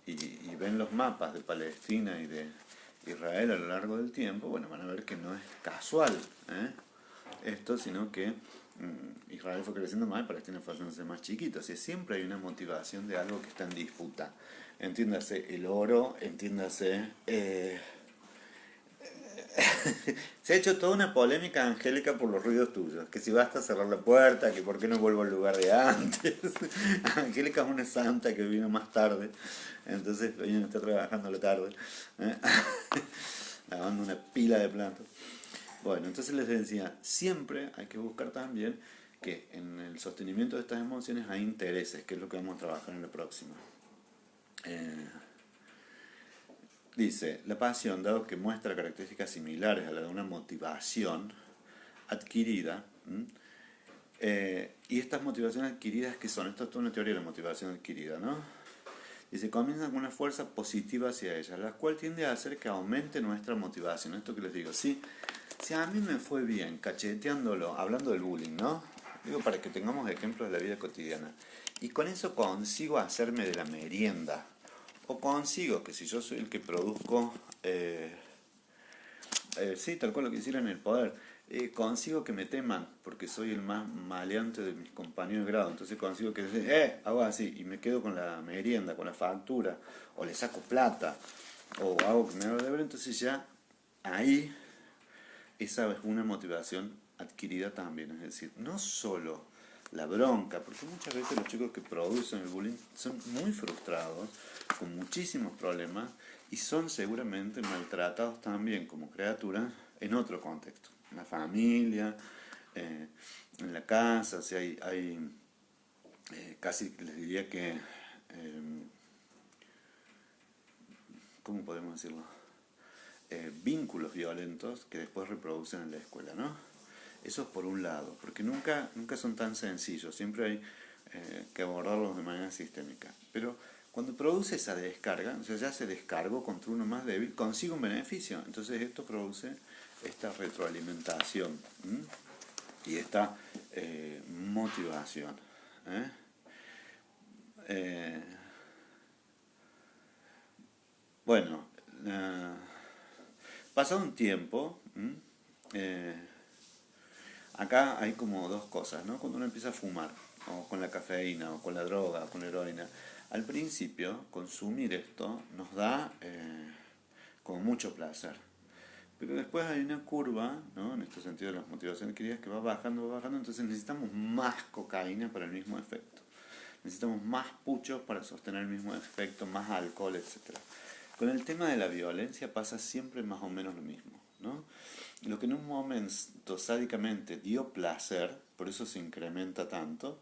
y ven los mapas de Palestina y de Israel a lo largo del tiempo, bueno, van a ver que no es casual esto, sino que Israel fue creciendo más y Palestina fue haciéndose más chiquito. Así siempre hay una motivación de algo que está en disputa. Entiéndase el oro, entiéndase... Se ha hecho toda una polémica angélica por los ruidos tuyos, que si basta cerrar la puerta, que por qué no vuelvo al lugar de antes. Angélica es una santa que vino más tarde, entonces ella está trabajando a la tarde, lavando una pila de platos. Bueno, entonces les decía, siempre hay que buscar también que en el sostenimiento de estas emociones hay intereses, que es lo que vamos a trabajar en la próxima. Dice, la pasión, dado que muestra características similares a la de una motivación adquirida, y estas motivaciones adquiridas, ¿qué son? Esto es toda una teoría de la motivación adquirida, ¿no? Dice, comienzan con una fuerza positiva hacia ella, la cual tiende a hacer que aumente nuestra motivación. Esto que les digo, si a mí me fue bien cacheteándolo, hablando del bullying, ¿no? Digo, para que tengamos ejemplos de la vida cotidiana. Y con eso consigo hacerme de la merienda. O consigo que si yo soy el que produzco, sí, tal cual lo que hicieron en el poder, consigo que me teman porque soy el más maleante de mis compañeros de grado. Entonces consigo que hago así y me quedo con la merienda, con la factura, o le saco plata, o hago que me haga deber. Entonces ya ahí esa es una motivación adquirida también. Es decir, no solo la bronca, porque muchas veces los chicos que producen el bullying son muy frustrados, con muchísimos problemas, y son seguramente maltratados también como criaturas en otro contexto, en la familia, en la casa. O sea, hay casi les diría que, ¿cómo podemos decirlo? Vínculos violentos que después reproducen en la escuela, ¿no? Eso es por un lado, porque nunca son tan sencillos, siempre hay que abordarlos de manera sistémica. Pero cuando produce esa descarga, o sea, ya se descargó contra uno más débil, consigue un beneficio. Entonces esto produce esta retroalimentación y esta motivación. Bueno, pasado un tiempo, acá hay como dos cosas, ¿no? Cuando uno empieza a fumar, o con la cafeína, o con la droga, o con la heroína, al principio consumir esto nos da como mucho placer. Pero después hay una curva, ¿no? En este sentido de las motivaciones queridas, que va bajando, entonces necesitamos más cocaína para el mismo efecto. Necesitamos más puchos para sostener el mismo efecto, más alcohol, etc. Con el tema de la violencia pasa siempre más o menos lo mismo, ¿no? Lo que en un momento sádicamente dio placer, por eso se incrementa tanto,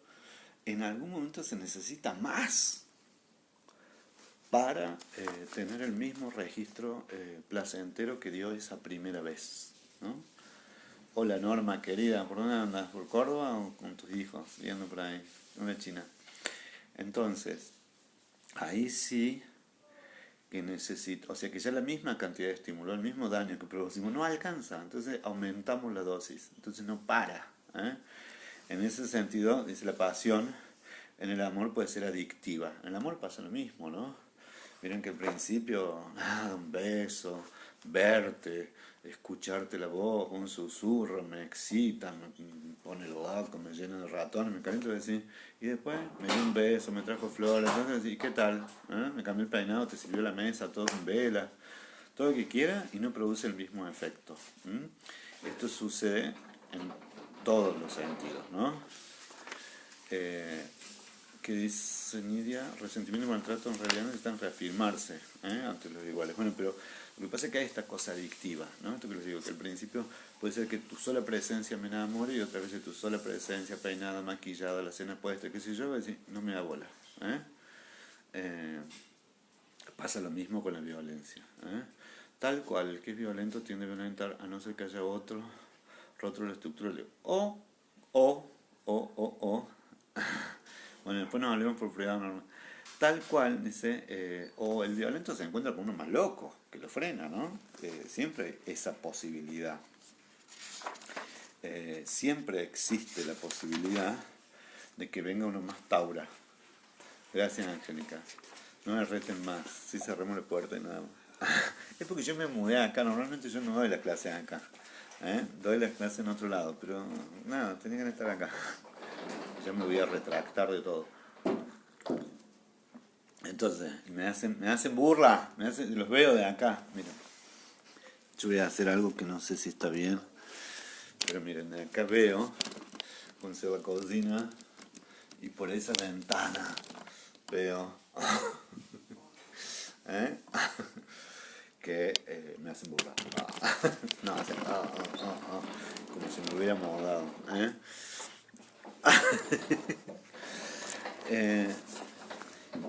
en algún momento se necesita más para tener el mismo registro placentero que dio esa primera vez, ¿no? Hola Norma, querida, ¿por dónde andas? ¿Por Córdoba o con tus hijos? Viendo por ahí, una china. Entonces, ahí sí que necesito, o sea que ya la misma cantidad de estímulo, el mismo daño que producimos no alcanza, entonces aumentamos la dosis, entonces no para. En ese sentido, dice la pasión, en el amor puede ser adictiva. En el amor pasa lo mismo, ¿no? Miren que al principio, un beso, verte, escucharte la voz, un susurro, me excita, me pone loco, me llena de ratones, me caliento, y después me dio un beso, me trajo flores, entonces, ¿y qué tal? Me cambió el peinado, te sirvió la mesa, todo con vela, todo lo que quiera y no produce el mismo efecto. Esto sucede en todos los sentidos, ¿no? Que dice Nidia, resentimiento y maltrato en realidad necesitan reafirmarse ante los iguales. Bueno, pero lo que pasa es que hay esta cosa adictiva, ¿no? Esto que les digo, que al principio puede ser que tu sola presencia me enamore y otra vez tu sola presencia, peinada, maquillada, la cena puesta, qué sé yo, voy a decir, no me da bola. Pasa lo mismo con la violencia. Tal cual, el que es violento tiende a violentar a no ser que haya otro la estructura de o bueno, después nos hablemos por privado normal. Tal cual, dice, o el violento se encuentra con uno más loco, que lo frena, ¿no? Siempre hay esa posibilidad. Siempre existe la posibilidad de que venga uno más taura. Gracias, Angélica. No me reten más. Sí, cerremos la puerta y nada más. Es porque yo me mudé acá. Normalmente yo no doy las clases acá. Doy las clases en otro lado. Pero nada, tenían que estar acá. Ya me voy a retractar de todo. Entonces, me hacen burla. Los veo de acá. Miren. Yo voy a hacer algo que no sé si está bien. Pero miren, de acá veo. Con la cocina. Y por esa ventana veo que me hacen burlar. No, hacen como si me hubiera mudado.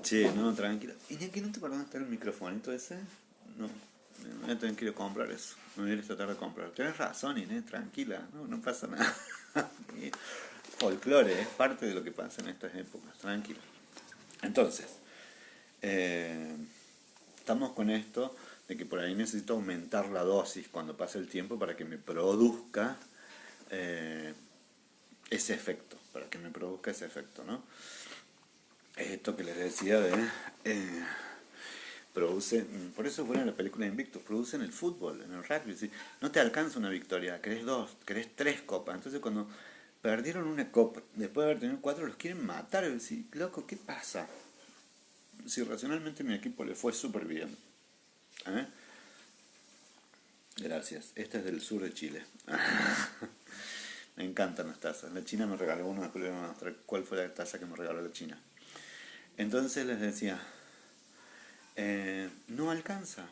Che, no, tranquilo. ¿Y aquí no te para dónde está el microfonito ese? No, me voy a tener que ir a comprar eso. Me voy a ir esta tarde a comprar. Tienes razón, Inés, tranquila, no pasa nada. Folclore es parte de lo que pasa en estas épocas, tranquilo. Entonces, estamos con esto de que por ahí necesito aumentar la dosis cuando pase el tiempo para que me produzca ese efecto, ¿no? Esto que les decía de produce, por eso es buena la película de Invictus, produce en el fútbol, en el rugby, ¿sí? No te alcanza una victoria, querés 2, querés 3 copas, entonces cuando perdieron una copa, después de haber tenido 4, los quieren matar, y decís, loco, ¿qué pasa? Si racionalmente mi equipo le fue súper bien. Gracias, esta es del sur de Chile. Me encantan las tazas, la China me regaló una, después les voy a mostrar cuál fue la taza que me regaló la China. Entonces les decía, no alcanza.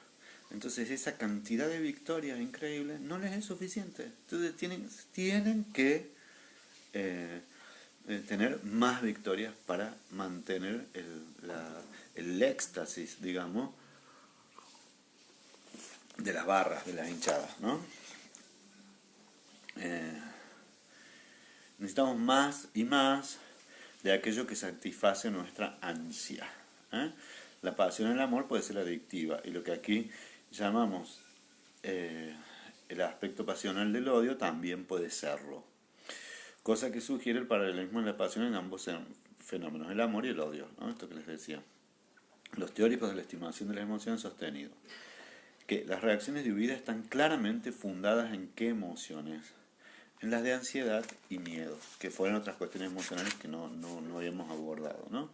Entonces esa cantidad de victorias increíbles no les es suficiente. Entonces tienen que tener más victorias para mantener el éxtasis, digamos, de las barras, de las hinchadas, ¿no? Necesitamos más y más de aquello que satisface nuestra ansia. La pasión y el amor puede ser adictiva, y lo que aquí llamamos el aspecto pasional del odio también puede serlo. Cosa que sugiere el paralelismo en la pasión en ambos fenómenos, el amor y el odio, ¿no? Esto que les decía. Los teóricos de la estimación de las emociones han sostenido que las reacciones de huida están claramente fundadas en qué emociones, en las de ansiedad y miedo, que fueron otras cuestiones emocionales que no habíamos abordado, ¿no?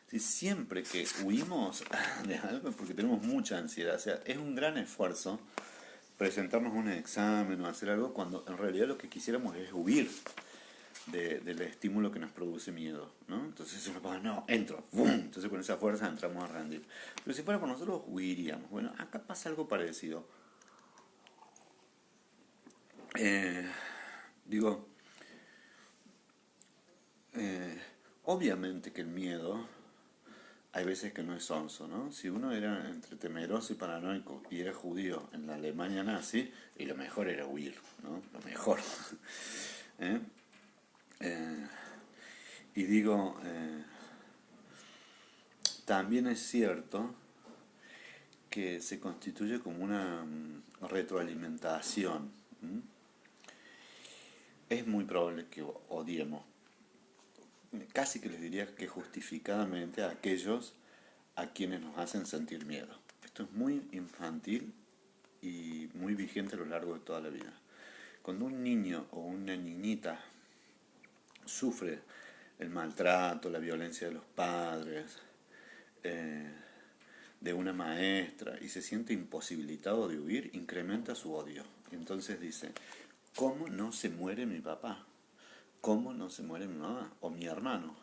Si siempre que huimos de algo es porque tenemos mucha ansiedad, o sea, es un gran esfuerzo presentarnos un examen o hacer algo cuando en realidad lo que quisiéramos es huir del estímulo que nos produce miedo, ¿no? Entonces uno pasa, no, entro, ¡bum! Entonces con esa fuerza entramos a rendir. Pero si fuera por nosotros, huiríamos. Bueno, acá pasa algo parecido. Digo, obviamente que el miedo hay veces que no es sonso, ¿no? Si uno era entre temeroso y paranoico y era judío en la Alemania nazi, y lo mejor era huir, ¿no? Lo mejor. Y digo, también es cierto que se constituye como una retroalimentación. Es muy probable que odiemos, casi que les diría que justificadamente, a aquellos a quienes nos hacen sentir miedo. Esto es muy infantil, y muy vigente a lo largo de toda la vida. Cuando un niño o una niñita sufre el maltrato, la violencia de los padres, eh, de una maestra y se siente imposibilitado de huir, incrementa su odio. Entonces dice, ¿cómo no se muere mi papá? ¿Cómo no se muere mi mamá o mi hermano?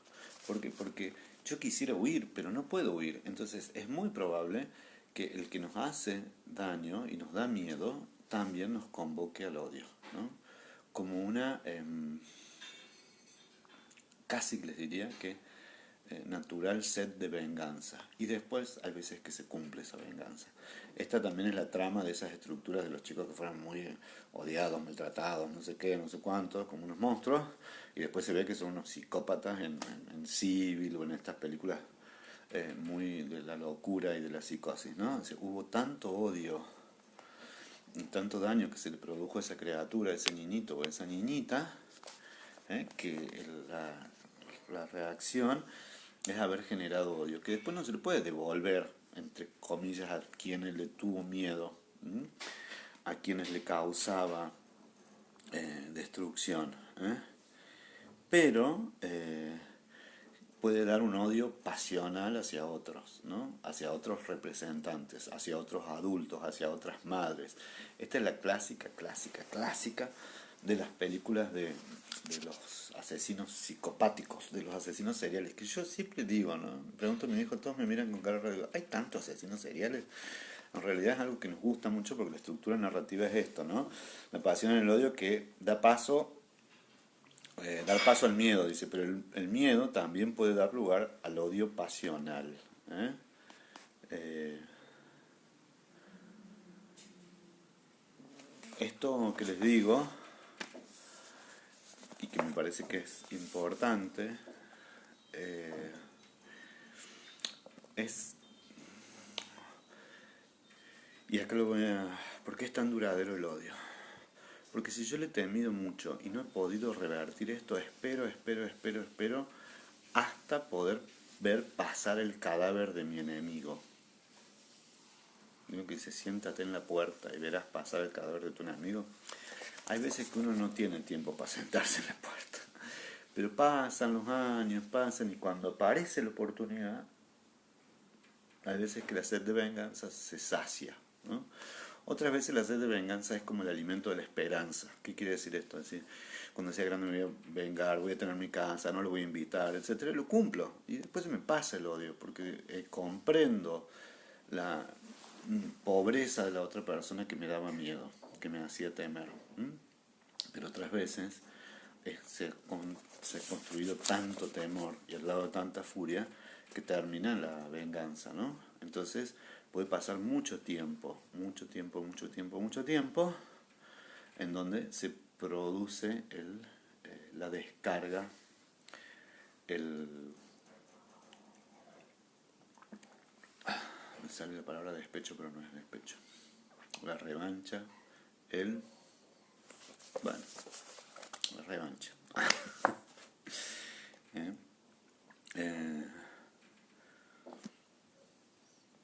¿Por qué? Porque yo quisiera huir, pero no puedo huir. Entonces es muy probable que el que nos hace daño y nos da miedo también nos convoque al odio, ¿no? Como una, casi les diría que natural sed de venganza. Y después hay veces que se cumple esa venganza. Esta también es la trama de esas estructuras de los chicos que fueron muy odiados, maltratados, no sé qué, no sé cuántos, como unos monstruos, y después se ve que son unos psicópatas en Civil o en estas películas muy de la locura y de la psicosis, ¿no? O sea, hubo tanto odio y tanto daño que se le produjo a esa criatura, a ese niñito o a esa niñita, que la reacción es haber generado odio, que después no se le puede devolver, entre comillas, a quienes le tuvo miedo, ¿m? A quienes le causaba destrucción, ¿eh? Pero puede dar un odio pasional hacia otros, ¿no? Hacia otros representantes, hacia otros adultos, hacia otras madres. Esta es la clásica de las películas de los asesinos psicopáticos, de los asesinos seriales, que yo siempre digo, ¿no? Pregunto a mi hijo, todos me miran con cara de, digo, ¿hay tantos asesinos seriales? En realidad es algo que nos gusta mucho porque la estructura narrativa es esto, ¿no? La pasión en el odio que da paso dar paso al miedo, dice, pero el miedo también puede dar lugar al odio pasional. ¿Eh? Eh, Esto que les digo, y que me parece que es importante, eh, es... Y acá lo voy a... ¿Por qué es tan duradero el odio? Porque si yo le he temido mucho y no he podido revertir esto, espero, hasta poder ver pasar el cadáver de mi enemigo. Digo que dice, siéntate en la puerta y verás pasar el cadáver de tu enemigo. Hay veces que uno no tiene tiempo para sentarse en la puerta. Pero pasan los años, pasan, y cuando aparece la oportunidad, hay veces que la sed de venganza se sacia, ¿no? Otras veces la sed de venganza es como el alimento de la esperanza. ¿Qué quiere decir esto? Es decir, cuando sea grande me voy a vengar, voy a tener mi casa, no lo voy a invitar, etcétera, lo cumplo. Y después se me pasa el odio, porque comprendo la pobreza de la otra persona que me daba miedo, que me hacía temer. Pero otras veces se ha construido tanto temor y al lado de tanta furia que termina la venganza, ¿no? Entonces puede pasar mucho tiempo en donde se produce la descarga, me sale la palabra despecho, pero no es despecho, la revancha, bueno, la revancha. ¿Eh?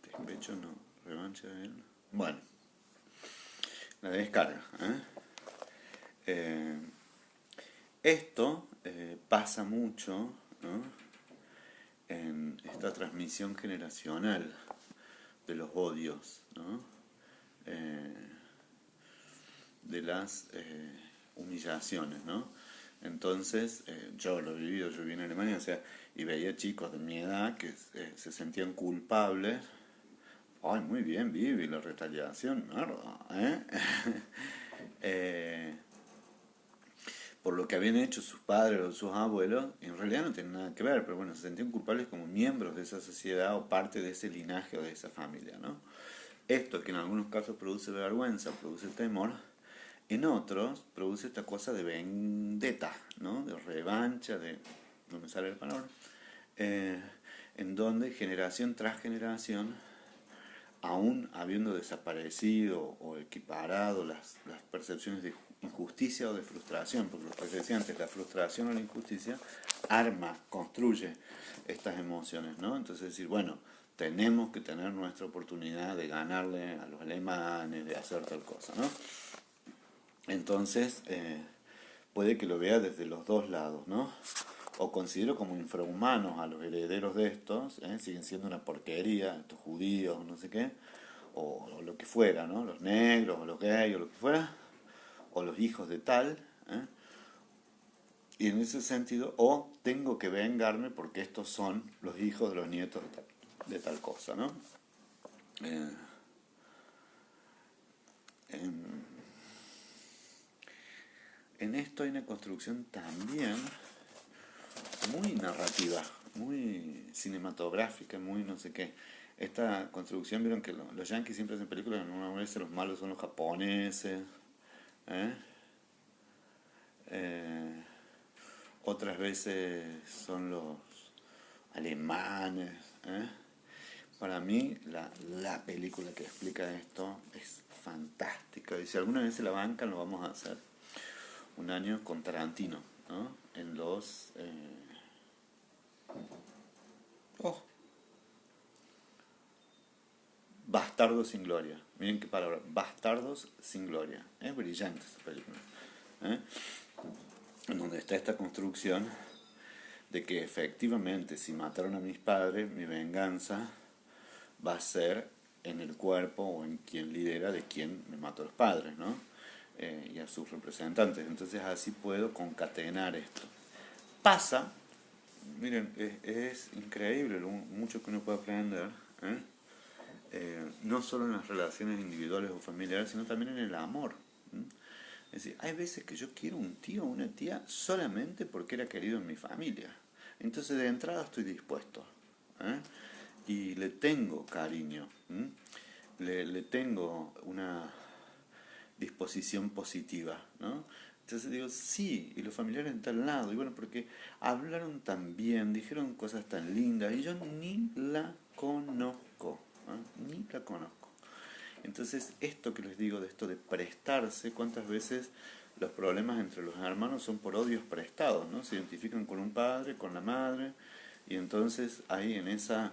Despecho no, revancha, bueno, la descarga, esto pasa mucho, ¿no? En esta transmisión generacional de los odios, ¿no? De las humillaciones, ¿no? Entonces, yo lo he vivido, yo viví en Alemania, o sea, y veía chicos de mi edad que se sentían culpables. Ay, muy bien, Vivi, la retaliación, mierda, por lo que habían hecho sus padres o sus abuelos, en realidad no tienen nada que ver, pero bueno, se sentían culpables como miembros de esa sociedad o parte de ese linaje o de esa familia, ¿no? Esto que en algunos casos produce vergüenza, produce temor, en otros produce esta cosa de vendetta, ¿no? De revancha, no me sale la palabra, en donde generación tras generación, aún habiendo desaparecido o equiparado las percepciones de injusticia o de frustración, porque lo que decía antes, la frustración o la injusticia arma, construye estas emociones, ¿no? Entonces decir, bueno, tenemos que tener nuestra oportunidad de ganarle a los alemanes, de hacer tal cosa, ¿no? Entonces, puede que lo vea desde los dos lados, ¿no? O considero como infrahumanos a los herederos de estos, siguen siendo una porquería, estos judíos, no sé qué, o lo que fuera, ¿no? Los negros, o los gays, o lo que fuera, o los hijos de tal, ¿eh? Y en ese sentido, o tengo que vengarme porque estos son los hijos de los nietos de tal cosa, ¿no? Eh, en, en esto hay una construcción también muy narrativa, muy cinematográfica, muy no sé qué. Esta construcción, vieron que los yankees siempre hacen películas, en una vez los malos son los japoneses, ¿eh? Eh, otras veces son los alemanes, ¿eh? Para mí, la película que explica esto es fantástica. Y si alguna vez se la bancan, lo vamos a hacer un año con Tarantino, ¿no? En los... oh, Bastardos sin Gloria. Miren qué palabra. Bastardos sin Gloria. Es brillante esa película. ¿Eh? En donde está esta construcción de que efectivamente si mataron a mis padres, mi venganza va a ser en el cuerpo o en quien lidera de quien me mató a los padres, ¿no? Y a sus representantes. Entonces así puedo concatenar esto. Pasa, miren, es increíble lo mucho que uno puede aprender, ¿eh? No solo en las relaciones individuales o familiares, sino también en el amor. Es decir, hay veces que yo quiero un tío o una tía solamente porque era querido en mi familia. Entonces de entrada estoy dispuesto, ¿eh? Y le tengo cariño, le tengo una disposición positiva, ¿no? Entonces digo, sí, y los familiares en tal lado, y bueno, porque hablaron tan bien, dijeron cosas tan lindas, y yo ni la conozco, ni la conozco. Entonces, esto que les digo de esto de prestarse, cuántas veces los problemas entre los hermanos son por odios prestados, ¿no? Se identifican con un padre, con la madre, y entonces ahí en esa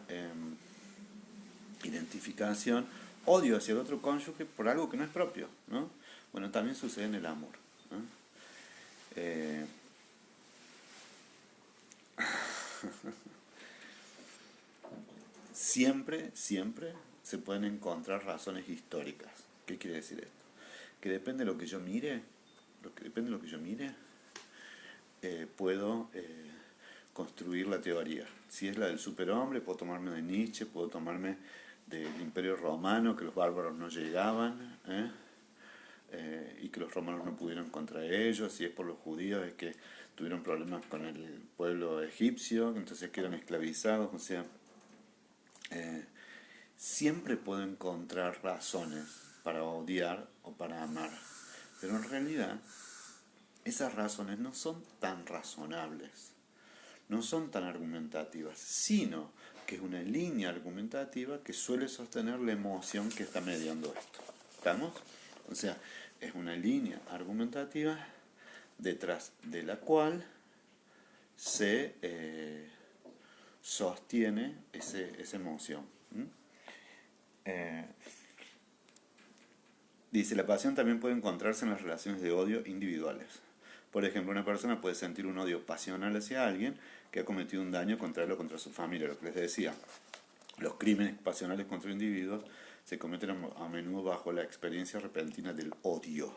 identificación, odio hacia el otro cónyuge por algo que no es propio, ¿no? Bueno, también sucede en el amor, ¿no? Eh, siempre se pueden encontrar razones históricas. ¿Qué quiere decir esto? Que depende de lo que yo mire, puedo construir la teoría. Si es la del superhombre, puedo tomarme de Nietzsche, puedo tomarme del Imperio Romano, que los bárbaros no llegaban, y que los romanos no pudieron contra ellos. Si es por los judíos, es que tuvieron problemas con el pueblo egipcio, entonces quedan esclavizados. O sea, siempre puedo encontrar razones para odiar o para amar, pero en realidad esas razones no son tan razonables, no son tan argumentativas, sino que es una línea argumentativa que suele sostener la emoción que está mediando esto. ¿Estamos? O sea, es una línea argumentativa detrás de la cual se sostiene esa emoción. Dice, la pasión también puede encontrarse en las relaciones de odio individuales. Por ejemplo, una persona puede sentir un odio pasional hacia alguien que ha cometido un daño contra él o contra su familia. Lo que les decía, los crímenes pasionales contra individuos se cometen a menudo bajo la experiencia repentina del odio,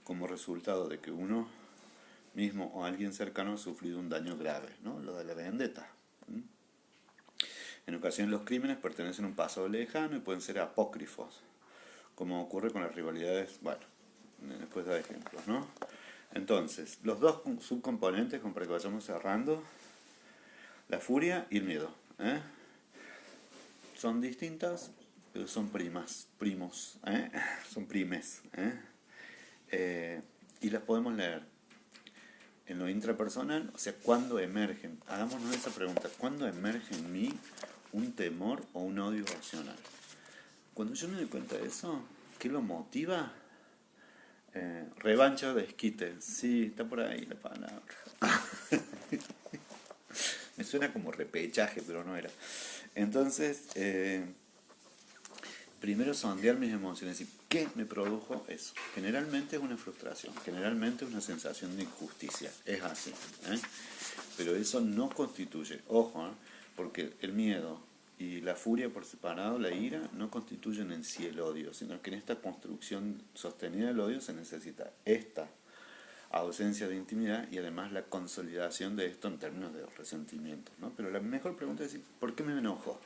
como resultado de que uno mismo o alguien cercano ha sufrido un daño grave, ¿no? Lo de la vendetta. En ocasiones los crímenes pertenecen a un pasado lejano y pueden ser apócrifos, como ocurre con las rivalidades, bueno, después da ejemplos, ¿no? Entonces, los dos subcomponentes, como para que vayamos cerrando, la furia y el miedo, son distintas, pero son primos, son primes, y las podemos leer en lo intrapersonal, o sea, ¿cuándo emergen? Hagámonos esa pregunta, ¿cuándo emerge en mí un temor o un odio racional? Cuando yo me doy cuenta de eso, ¿qué lo motiva? Revancha de esquite. Sí, está por ahí la palabra. Me suena como repechaje, pero no era. Entonces, primero sondear mis emociones y qué me produjo eso. Generalmente es una frustración, generalmente es una sensación de injusticia, es así, ¿eh? Pero eso no constituye, ojo, ¿eh? Porque el miedo y la furia por separado, la ira, no constituyen en sí el odio, sino que en esta construcción sostenida del odio se necesita esta ausencia de intimidad y además la consolidación de esto en términos de resentimientos, ¿no? Pero la mejor pregunta es decir, ¿por qué me enojó?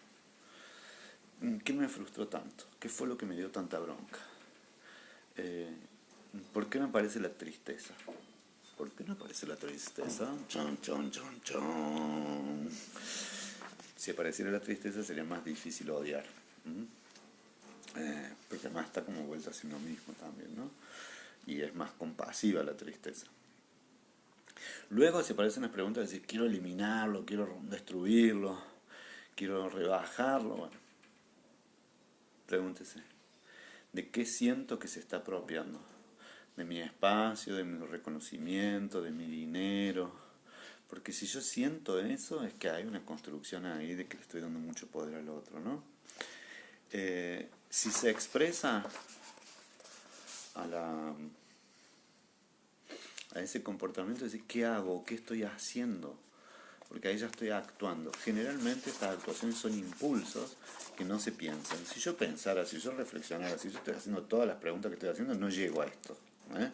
¿Qué me frustró tanto? ¿Qué fue lo que me dio tanta bronca? Eh, ¿Por qué no aparece la tristeza? ¿Por qué no aparece la tristeza? Chon, chon, chon, chon. Si apareciera la tristeza sería más difícil odiar. Porque además está como vuelta hacia uno mismo también, ¿no? Y es más compasiva la tristeza. Luego se aparecen las preguntas de decir, quiero eliminarlo, quiero destruirlo, quiero rebajarlo. Bueno, pregúntese, ¿de qué siento que se está apropiando? ¿De mi espacio, de mi reconocimiento, de mi dinero? Porque si yo siento eso, es que hay una construcción ahí de que le estoy dando mucho poder al otro, ¿no? Si se expresa a ese comportamiento, es decir, ¿qué hago? ¿Qué estoy haciendo? Porque ahí ya estoy actuando. Generalmente estas actuaciones son impulsos que no se piensan. Si yo pensara, si yo reflexionara, si yo estoy haciendo todas las preguntas que estoy haciendo, no llego a esto, ¿eh?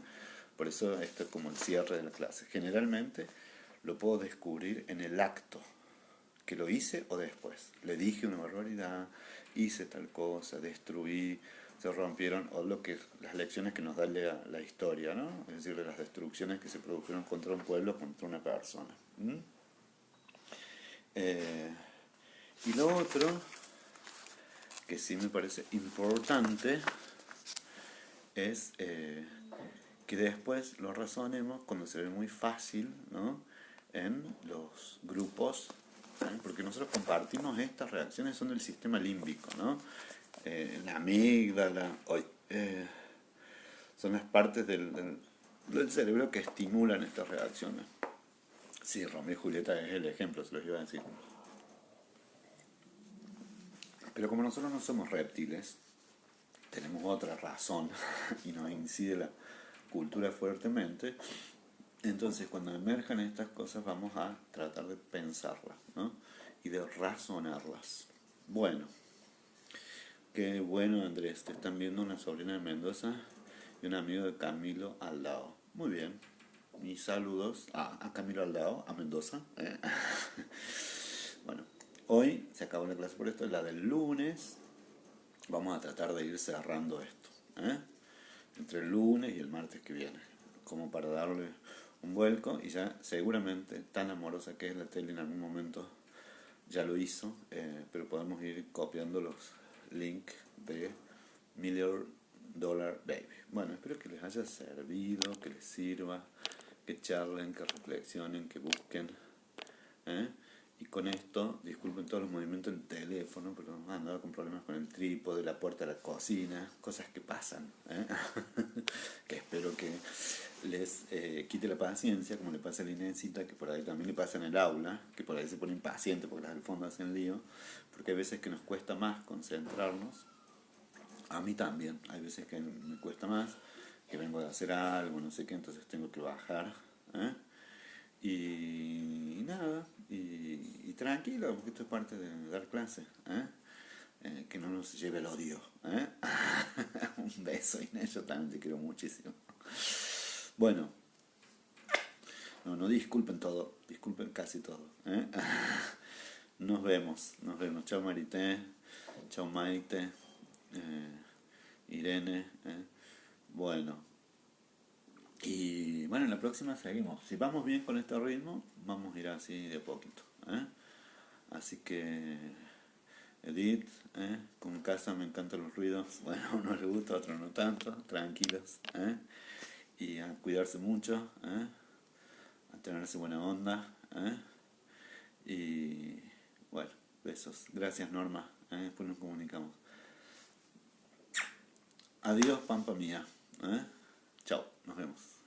Por eso esto es como el cierre de la clase. Generalmente lo puedo descubrir en el acto, que lo hice o después. Le dije una barbaridad, hice tal cosa, destruí, se rompieron, o las lecciones que nos da la historia, ¿no? Es decir, de las destrucciones que se produjeron contra un pueblo, contra una persona. Y lo otro, que sí me parece importante, es que después lo razonemos cuando se ve muy fácil, ¿no? En los grupos, ¿eh? Porque nosotros compartimos estas reacciones, son del sistema límbico, ¿no? La amígdala, son las partes del cerebro que estimulan estas reacciones. Sí, Romeo y Julieta es el ejemplo, se los iba a decir. Pero como nosotros no somos reptiles, tenemos otra razón y nos incide la cultura fuertemente, entonces cuando emerjan estas cosas vamos a tratar de pensarlas, ¿no? Y de razonarlas. Bueno, qué bueno, Andrés, te están viendo una sobrina de Mendoza y un amigo de Camilo Aldao. Muy bien, mis saludos a Camilo Aldao, a Mendoza. Bueno, hoy se acabó la clase por esto, la del lunes. Vamos a tratar de ir cerrando esto, ¿eh? Entre el lunes y el martes que viene, como para darle un vuelco, y ya seguramente, tan amorosa que es la tele en algún momento, ya lo hizo, pero podemos ir copiando los links de $1 Million Baby. Bueno, espero que les haya servido, que les sirva, que charlen, que reflexionen, que busquen, ¿eh? Y con esto, disculpen todos los movimientos en teléfono, pero he andado con problemas con el trípode, la puerta de la cocina, cosas que pasan, ¿eh? Que espero que les quite la paciencia, como le pasa a la Inesita, que por ahí también le pasa en el aula, que por ahí se pone impaciente porque las del fondo hacen lío, porque hay veces que nos cuesta más concentrarnos. A mí también, hay veces que me cuesta más, que vengo de hacer algo, no sé qué, entonces tengo que bajar, ¿eh? Y nada, y tranquilo, porque esto es parte de dar clase, ¿eh? Que no nos lleve el odio, ¿eh? Un beso, Inés, yo también te quiero muchísimo. Bueno, no disculpen todo, disculpen casi todo, ¿eh? Nos vemos. Chao Marité, chao Maite, Irene, bueno. Y bueno, en la próxima seguimos. Si vamos bien con este ritmo, vamos a ir así de poquito, ¿eh? Así que, Edith, con casa me encantan los ruidos. Bueno, a uno le gusta, a otro no tanto. Tranquilos, y a cuidarse mucho, a tenerse buena onda, y bueno, besos. Gracias, Norma, después nos comunicamos. Adiós, pampa mía, chao, nos vemos.